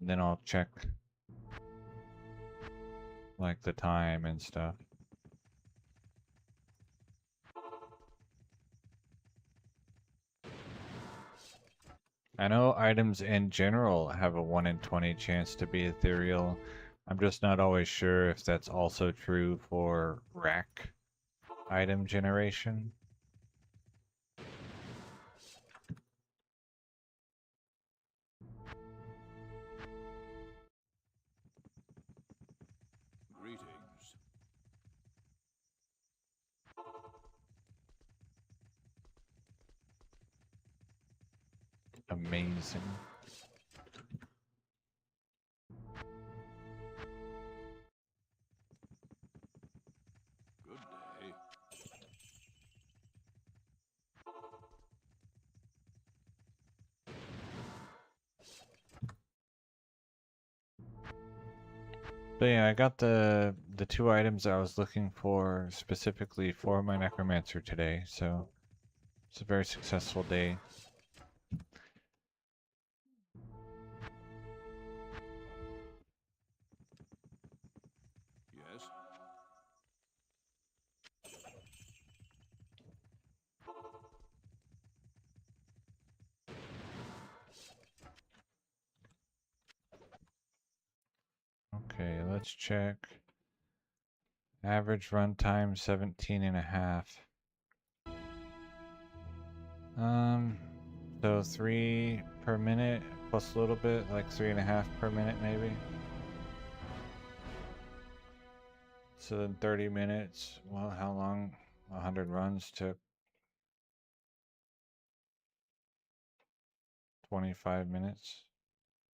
Then I'll check like the time and stuff. I know items in general have a 1 in 20 chance to be ethereal. I'm just not always sure if that's also true for rack item generation. Greetings. Amazing. Good day. But yeah, I got the 2 items I was looking for specifically for my Necromancer today, so it's a very successful day. Yes. Okay, let's check. Average runtime 17.5. So 3 per minute plus a little bit, like 3.5 per minute maybe. So then 30 minutes. Well, how long? 100 runs took 25 minutes.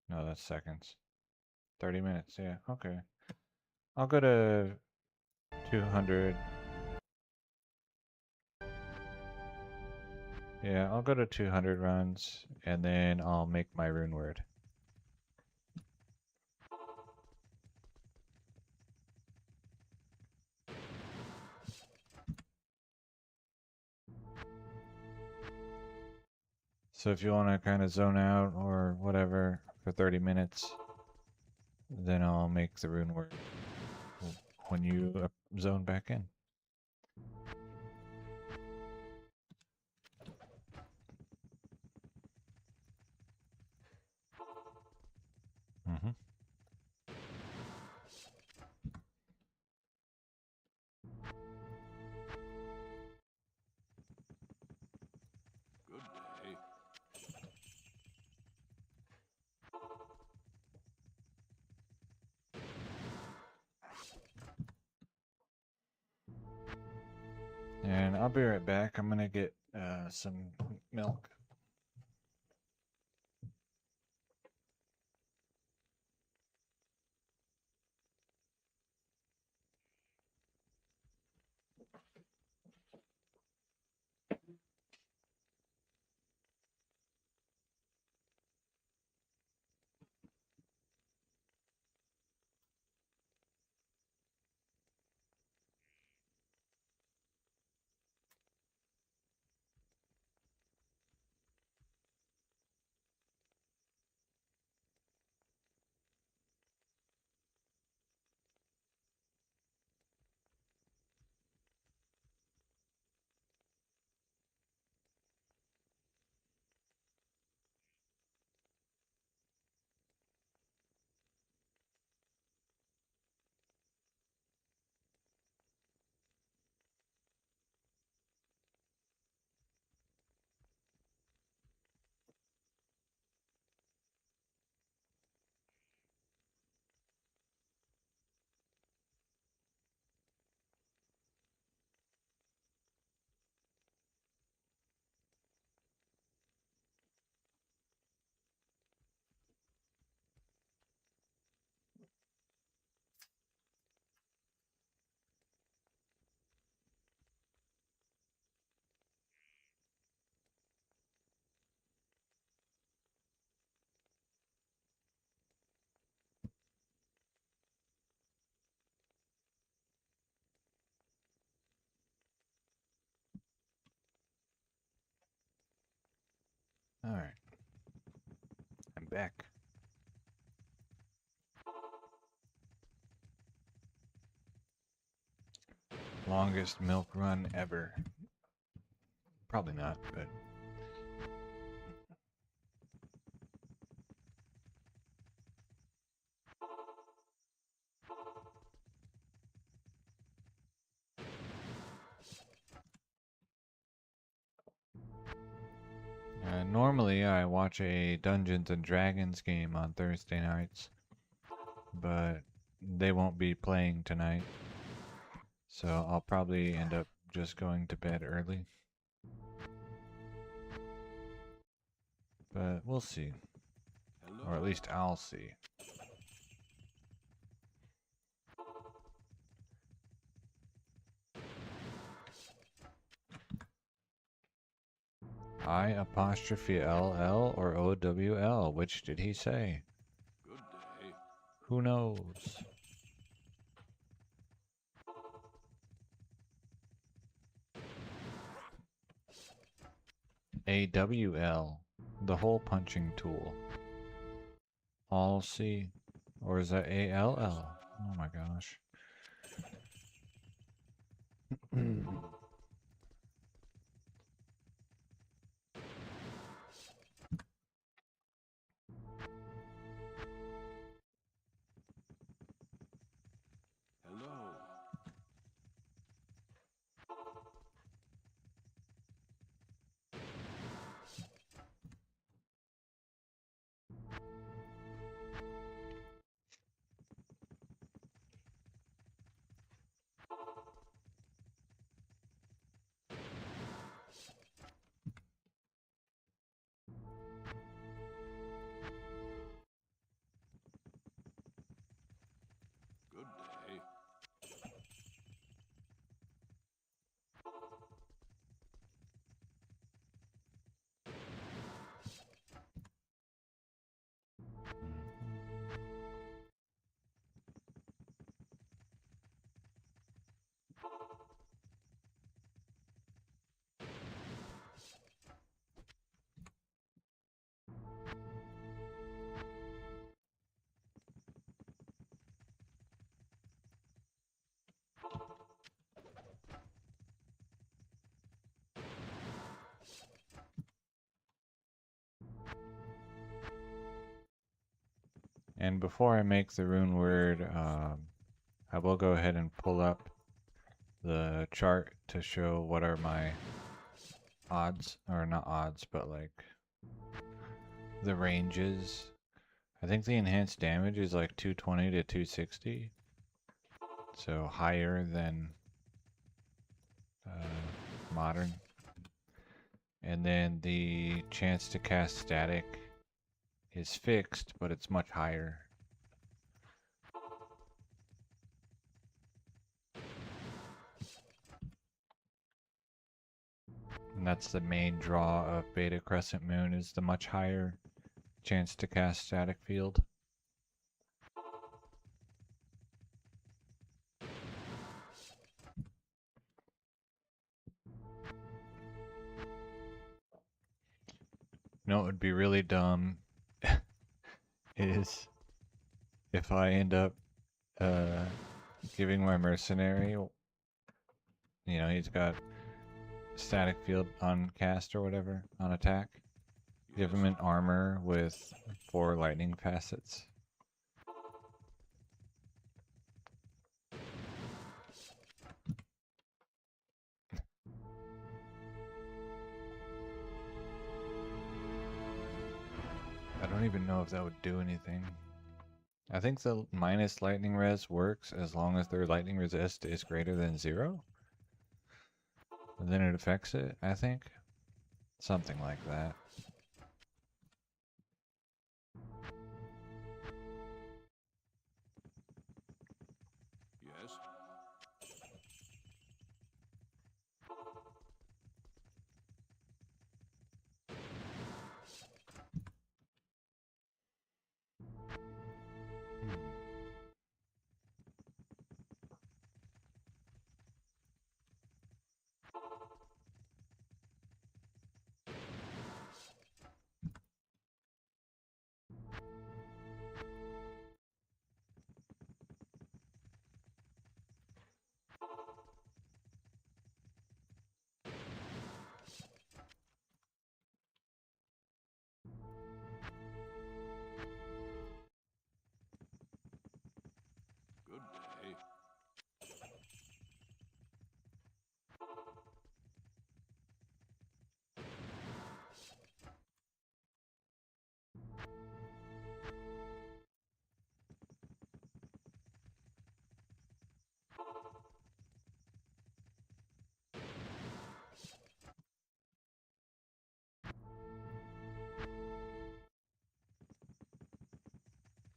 No, that's seconds. 30 minutes, yeah, okay. I'll go to 200. Yeah, I'll go to 200 runs, and then I'll make my rune word. So if you want to kind of zone out or whatever for 30 minutes, then I'll make the rune word when you zone back in. Mm-hmm. Good day. And I'll be right back. I'm gonna get some milk. All right, I'm back. Longest milk run ever. Probably not, but normally I watch a Dungeons and Dragons game on Thursday nights, but they won't be playing tonight, so I'll probably end up just going to bed early. But we'll see. Hello. Or at least I'll see. I apostrophe LL or OWL? Which did he say? Good day. Who knows? AWL, the hole punching tool. All C, or is that ALL? Oh my gosh. Hello. And before I make the rune word, I will go ahead and pull up the chart to show what are my odds, or not odds, but like the ranges. I think the enhanced damage is like 220 to 260, so higher than modern. And then the chance to cast static is fixed, but it's much higher. And that's the main draw of Beta Crescent Moon, is the much higher chance to cast static field. You know what would be really dumb is if I end up giving my mercenary, you know, he's got static field on cast or whatever, on attack. Give him an armor with 4 lightning facets. I don't even know if that would do anything. I think the minus lightning res works as long as their lightning resist is greater than 0. And then it affects it, I think. Something like that. Yes. Good day.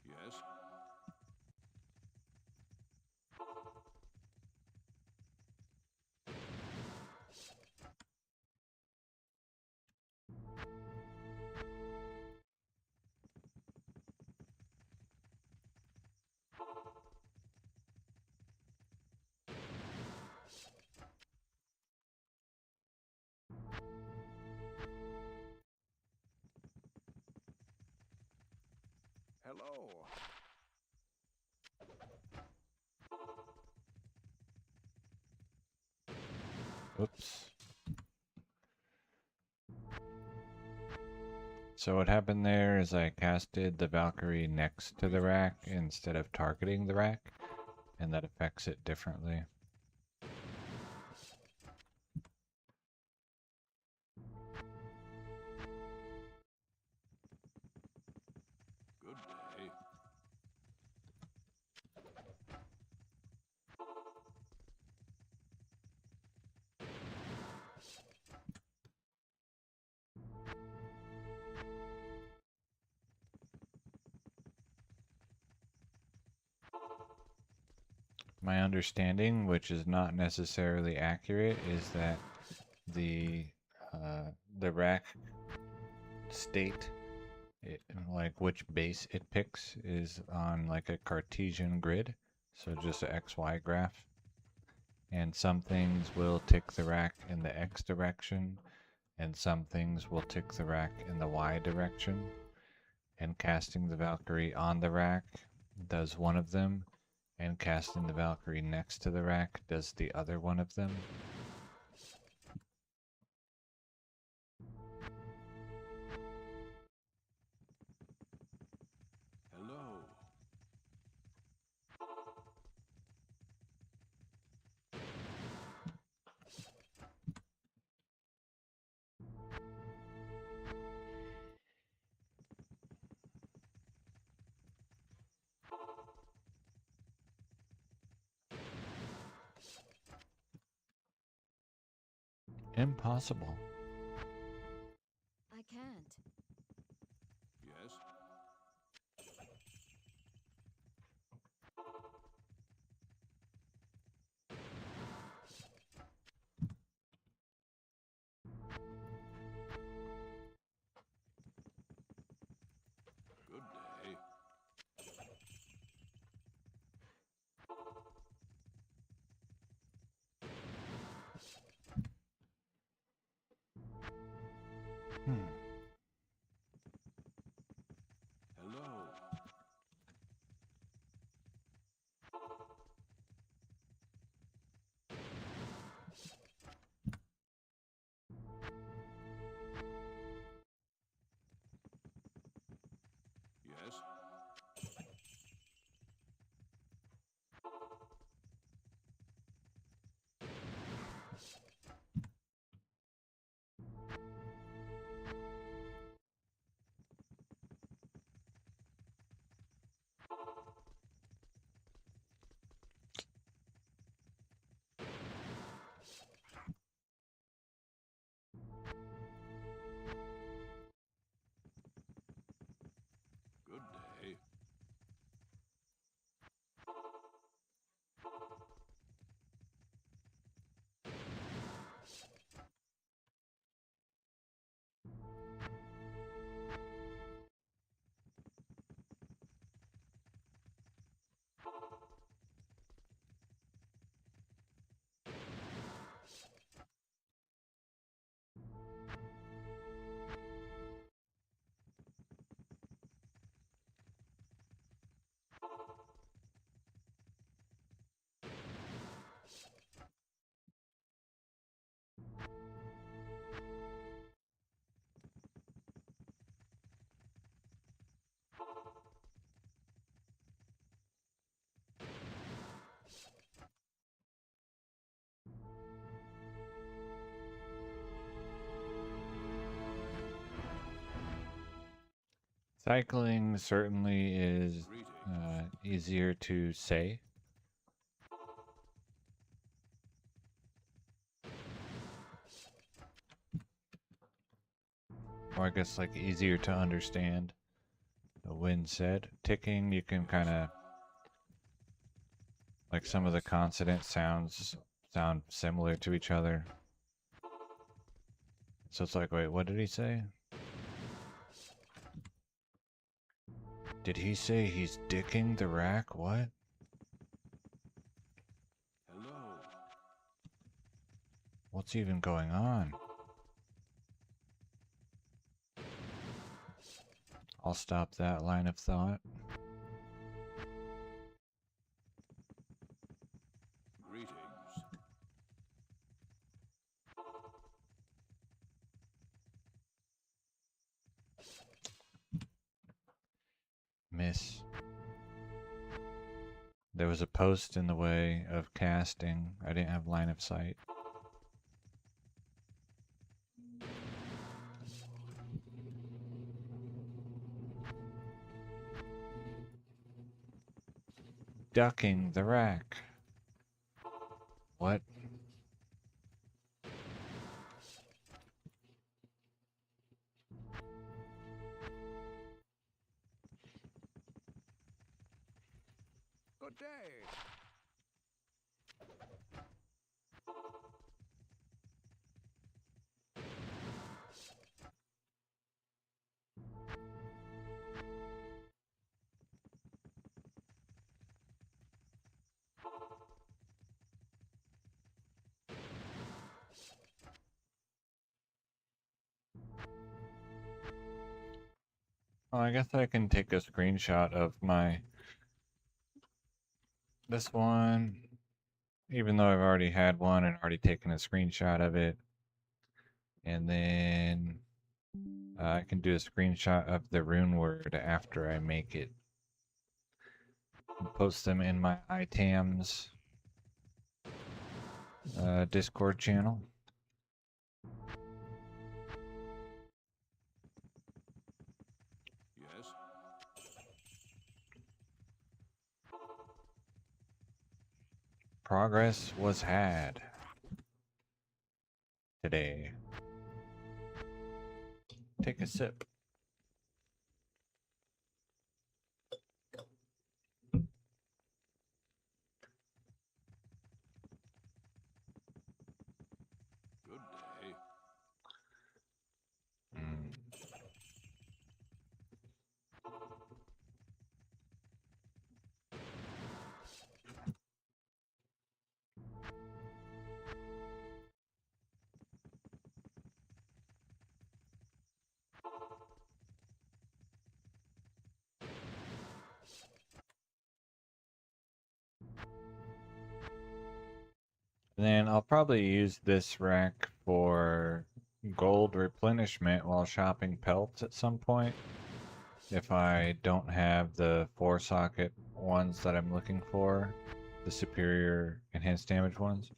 Yes. Hello. Oops. So what happened there is I casted the Valkyrie next to the rack instead of targeting the rack, and that affects it differently. Good day. My understanding, which is not necessarily accurate, is that the rack state, like which base it picks, is on like a Cartesian grid, so just an XY graph. And some things will tick the rack in the X direction, and some things will tick the rack in the Y direction. And casting the Valkyrie on the rack does one of them, and casting the Valkyrie next to the rack does the other one of them. Hello. Impossible. I can't. Yes. Good day. Hmm. Hello. Yes. Good day. Cycling certainly is Greetings. easier to say. Or I guess like easier to understand. When said. Ticking, you can kind of like some of the consonant sounds sound similar to each other. So it's like, wait, what did he say? Did he say he's dicking the rack? What? Hello. What's even going on? I'll stop that line of thought. Greetings. Miss. There was a post in the way of casting. I didn't have line of sight. Ducking the rack. What? Good day. Oh, I guess I can take a screenshot of this one, even though I've already had one and already taken a screenshot of it. And then I can do a screenshot of the rune word after I make it. And post them in my ITAMS Discord channel. Yes. Progress was had. today. Take a sip. Good day. Mm. Then I'll probably use this rack for gold replenishment while shopping pelts at some point. If I don't have the 4-socket ones that I'm looking for, the superior enhanced damage ones,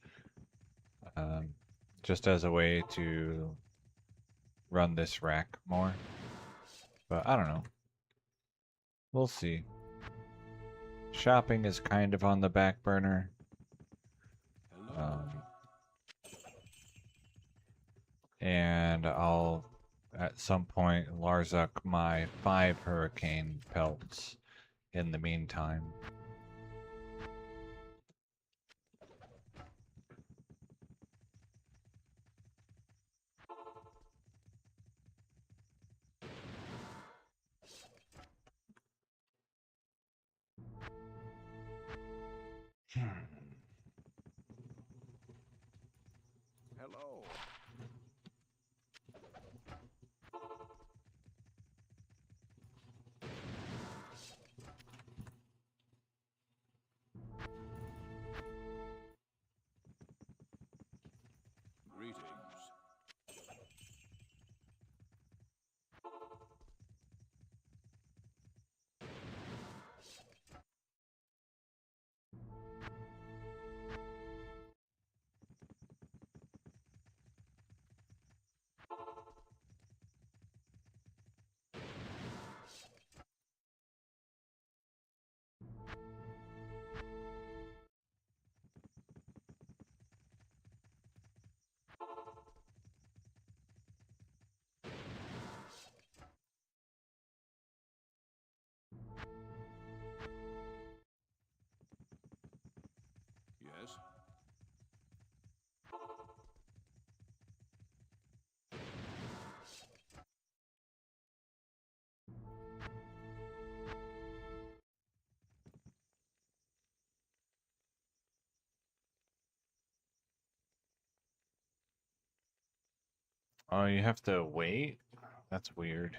just as a way to run this rack more. But I don't know. We'll see. Shopping is kind of on the back burner. Hello. And I'll at some point Larzuk my 5 hurricane pelts in the meantime. Hello. Greetings. Yes. Oh, you have to wait? That's weird.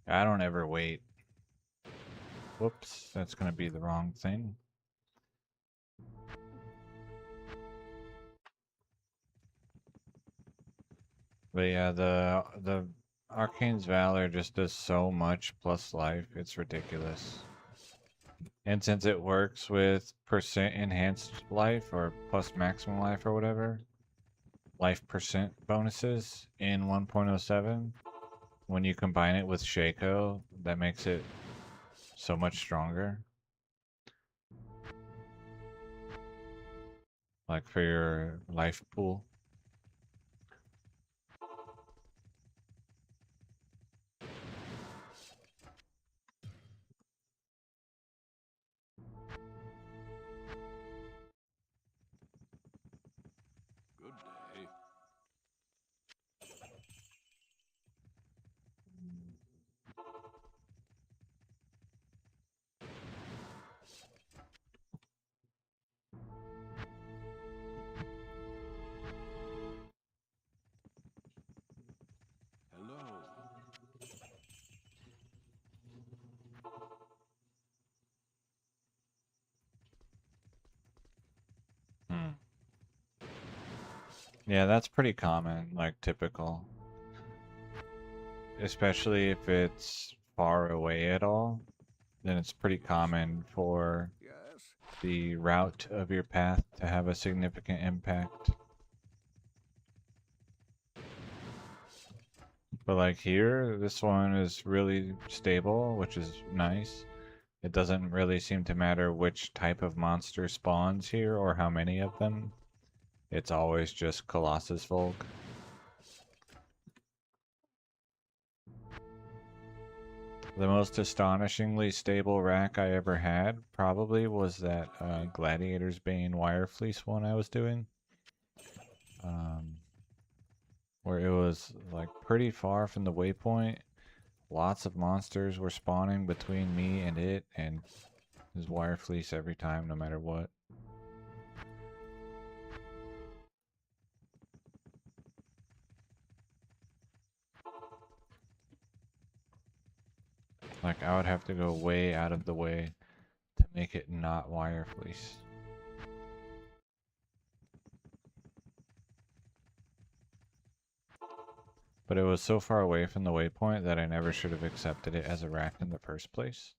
I don't ever wait. Whoops, that's gonna be the wrong thing. But yeah, the Arcane's Valor just does so much plus life, it's ridiculous. And since it works with percent enhanced life or plus maximum life or whatever, life percent bonuses in 1.07, when you combine it with Shaco, that makes it so much stronger. Like for your life pool. Good day. Hello. Hmm. Yeah, that's pretty common, like typical. Especially if it's far away at all, then it's pretty common for Yes. the route of your path to have a significant impact. But like here, this one is really stable, which is nice. It doesn't really seem to matter which type of monster spawns here or how many of them. It's always just Colossus Volk. The most astonishingly stable rack I ever had probably was that Gladiator's Bane Wire Fleece one I was doing. Where it was like pretty far from the waypoint. Lots of monsters were spawning between me and it, and his Wire Fleece every time, no matter what. Like, I would have to go way out of the way to make it not Wire Fleece. But it was so far away from the waypoint that I never should have accepted it as a rack in the first place.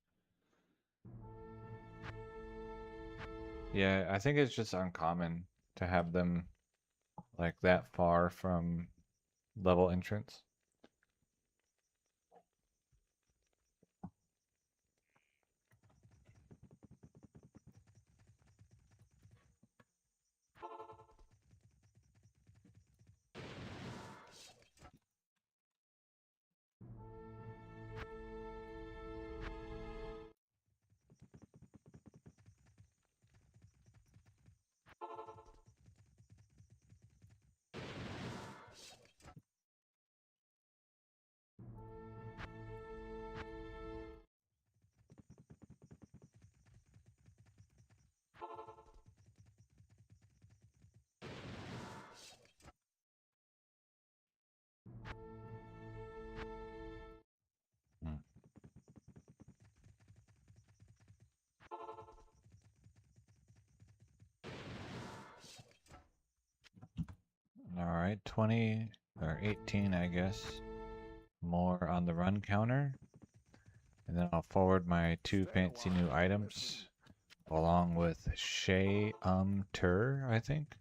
Yeah, I think it's just uncommon to have them like that far from level entrance. Hmm. Alright, 20 or 18, I guess, more on the run counter. And then I'll forward my 2 fancy new items along with Shay Tur, I think.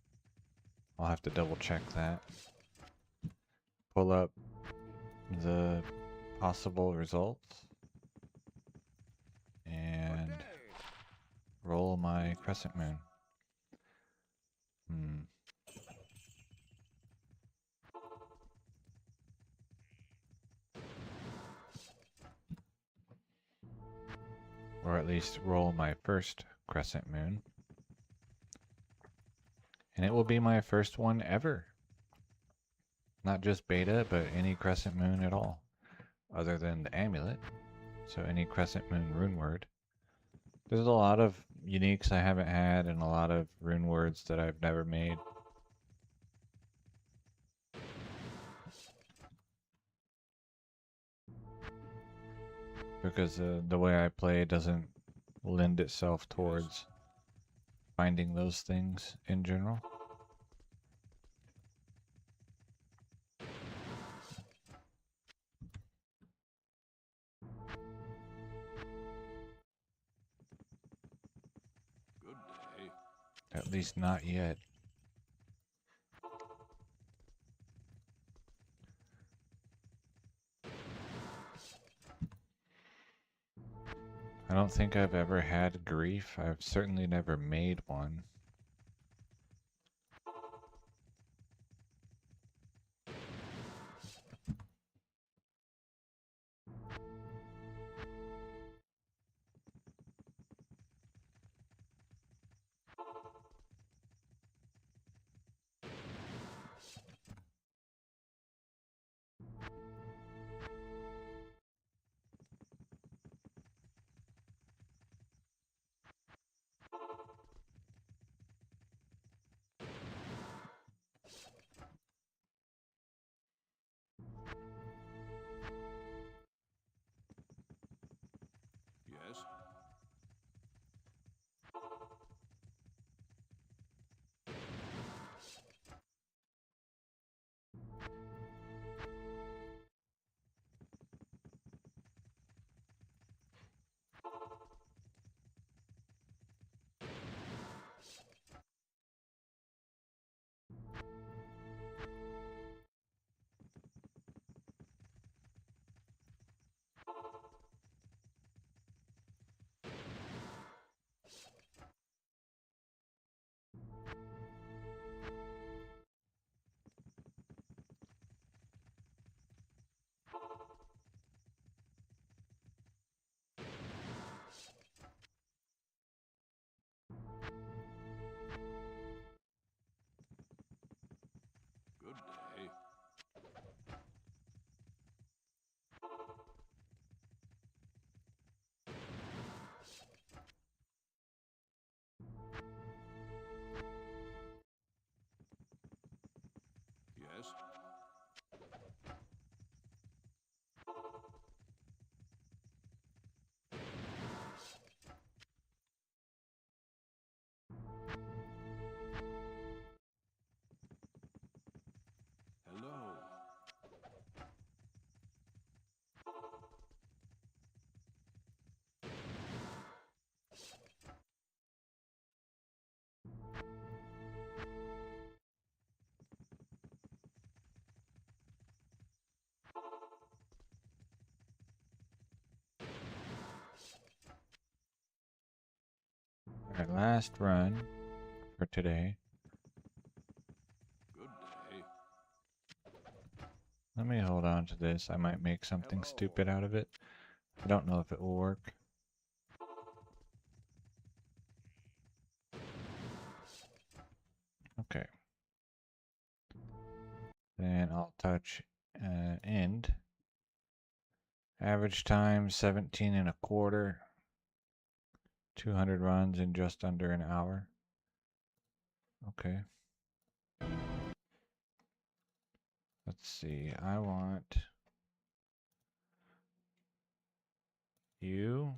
I'll have to double check that. Pull up the possible results and roll my crescent moon. Or at least roll my first crescent moon. And it will be my first one ever. Not just beta, but any crescent moon at all. Other than the amulet. So any crescent moon rune word. There's a lot of uniques I haven't had and a lot of rune words that I've never made. Because the way I play doesn't lend itself towards finding those things in general. Good day. At least not yet. I don't think I've ever had grief. I've certainly never made one. Alright, last run for today. Good day. Let me hold on to this. I might make something stupid out of it. I don't know if it will work. Okay. Then I'll touch end. Average time 17 and a quarter. 200 runs in just under an hour. Okay. Let's see. I want you.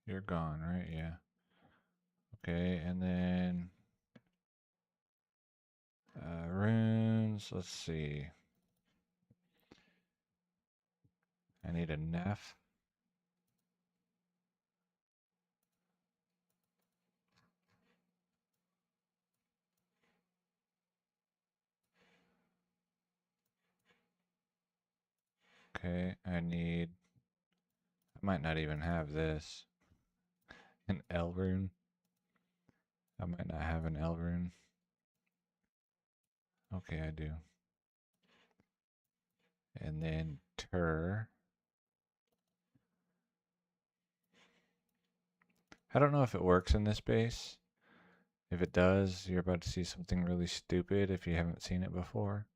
You're gone, right? Yeah. Okay, and then runes. Let's see. I need a Neff. Okay, I might not even have this. An L rune. I might not have an L rune. Okay, I do. And then Tur. I don't know if it works in this base. If it does, you're about to see something really stupid if you haven't seen it before.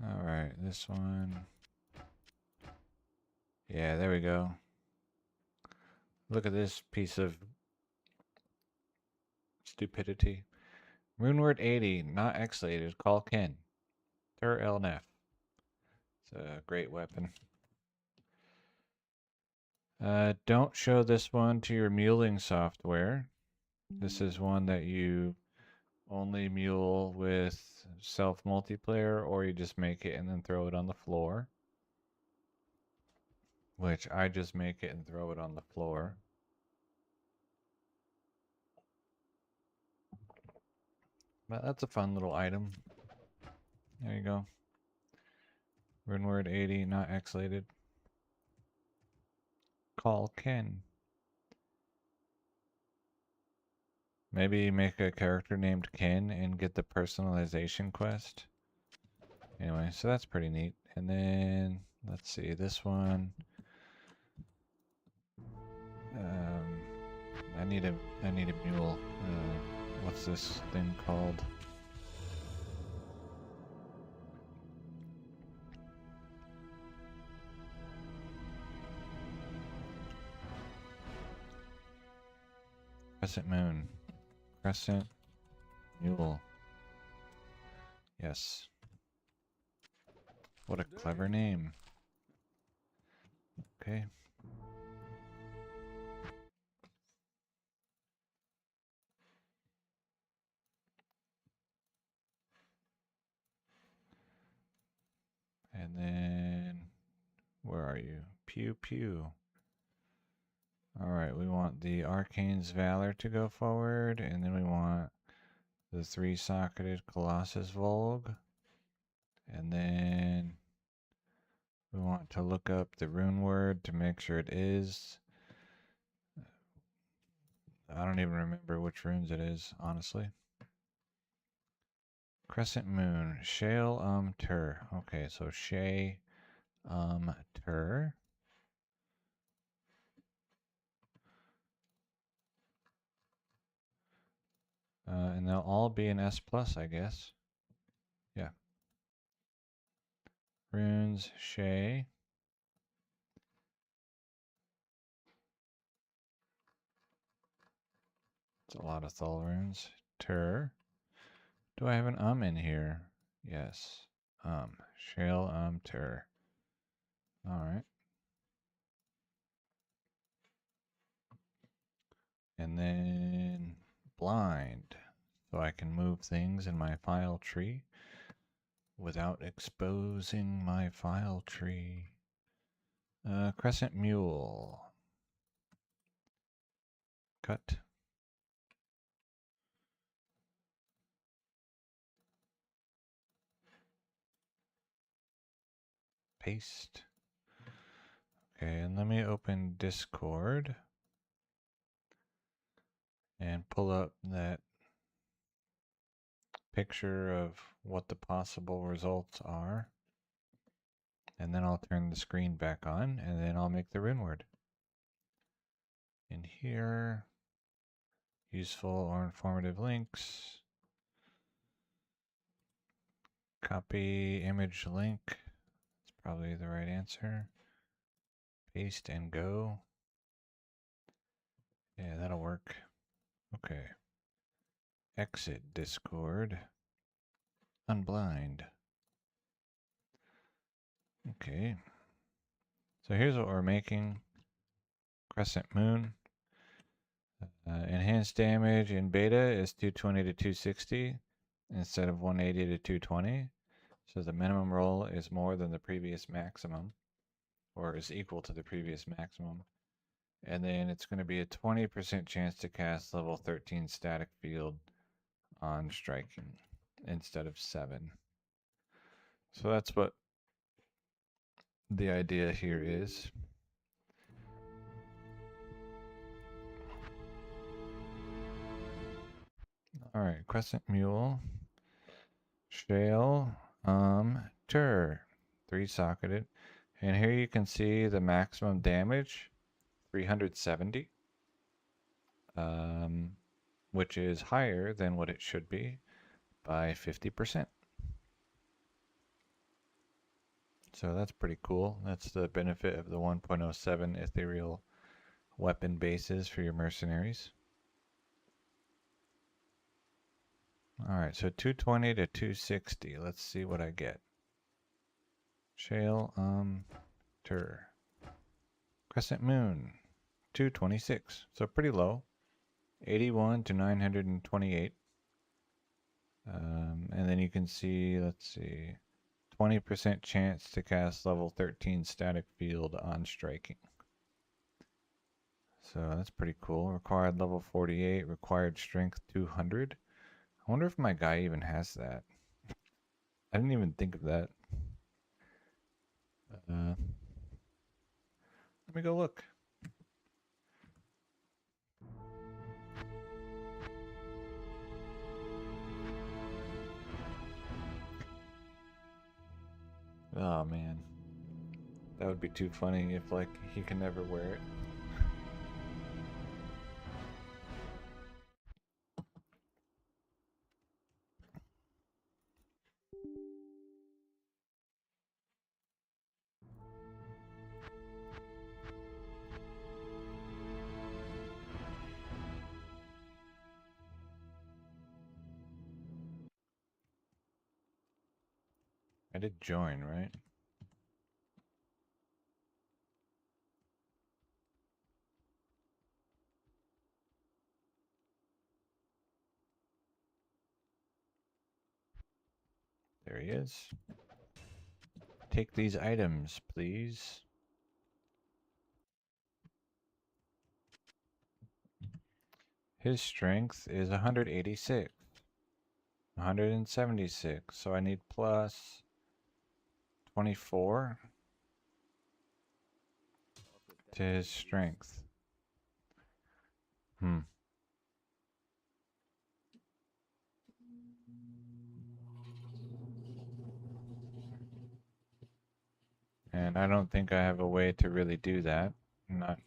Alright, this one. Yeah, there we go. Look at this piece of stupidity. Runeward 80, not X-lated. Call Ken. Tur Elnef. It's a great weapon. Don't show this one to your muling software. This is one that you only mule with self-multiplayer, or you just make it and then throw it on the floor. Which I just make it and throw it on the floor. But that's a fun little item. There you go. Runeward 80, not X-lated. Call Ken. Maybe make a character named Ken and get the personalization quest. Anyway, so that's pretty neat. And then, let's see, this one. I need a mule. What's this thing called? Crescent Moon. Crescent Mule. Yes. What a clever name. Okay. And then, where are you? Pew Pew. Alright, we want the Arcane's Valor to go forward, and then we want the 3-socketed Colossus Volg. And then we want to look up the rune word to make sure it is. I don't even remember which runes it is, honestly. Crescent Moon, Shale Tur. Okay, so Shay Tur. And they'll all be an S+, I guess. Yeah. Runes, Shay. It's a lot of Thul runes. Tur. Do I have an in here? Yes. Shale Tur. Alright. And then blind. So I can move things in my file tree without exposing my file tree. Crescent Mule. Cut. Paste. Okay, and let me open Discord and pull up that picture of what the possible results are. And then I'll turn the screen back on, and then I'll make the rune word. In here, useful or informative links. Copy image link. That's probably the right answer. Paste and go. Yeah, that'll work. Okay. Exit Discord. Unblind. Okay. So here's what we're making. Crescent Moon. Enhanced damage in beta is 220 to 260 instead of 180 to 220. So the minimum roll is more than the previous maximum, or is equal to the previous maximum. And then it's going to be a 20% chance to cast level 13 static field on striking instead of 7. So that's what the idea here is. All right, Crescent Mule, Shale, Tur, 3-socketed. And here you can see the maximum damage, 370, which is higher than what it should be by 50%. So that's pretty cool. That's the benefit of the 1.07 ethereal weapon bases for your mercenaries. Alright, so 220 to 260. Let's see what I get. Shale, Tur. Crescent Moon, 226. So pretty low. 81 to 928. And then you can see, let's see, 20% chance to cast level 13 static field on striking. So that's pretty cool. Required level 48, required strength 200. I wonder if my guy even has that. I didn't even think of that. Let me go look. Oh man. That would be too funny if like he can never wear it. I did join, right? There he is. Take these items, please. His strength is 186. 176. So I need plus 24 to his strength. And I don't think I have a way to really do that. Not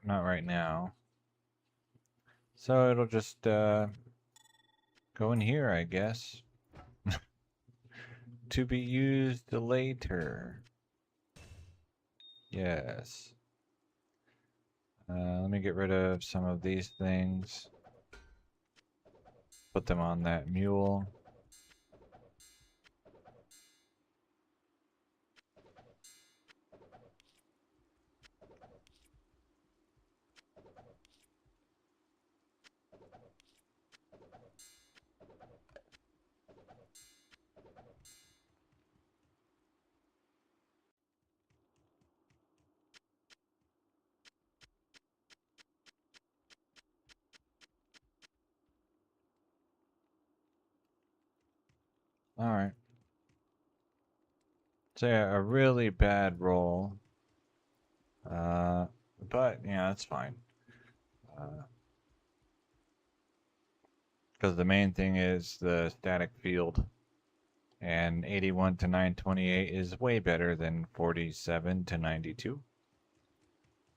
right now. So it'll just go in here, I guess. To be used later. Yes. Let me get rid of some of these things. Put them on that mule. All right. So yeah, a really bad roll. But yeah, that's fine. Because the main thing is the static field. And 81 to 928 is way better than 47 to 92.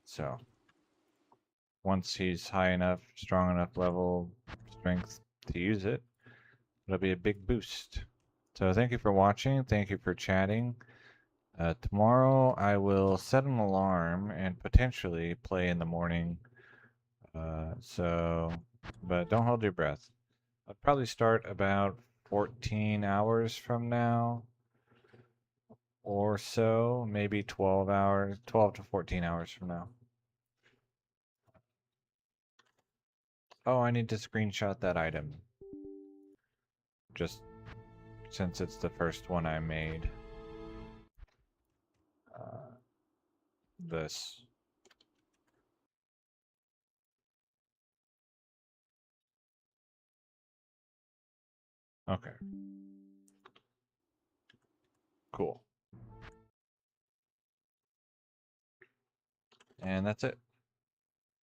So once he's high enough, strong enough level, strength to use it, it'll be a big boost. So thank you for watching. Thank you for chatting. Tomorrow I will set an alarm and potentially play in the morning. But don't hold your breath. I'll probably start about 14 hours from now or so, maybe 12 hours, 12 to 14 hours from now. Oh, I need to screenshot that item. Just since it's the first one I made. This. Okay. Cool. And that's it.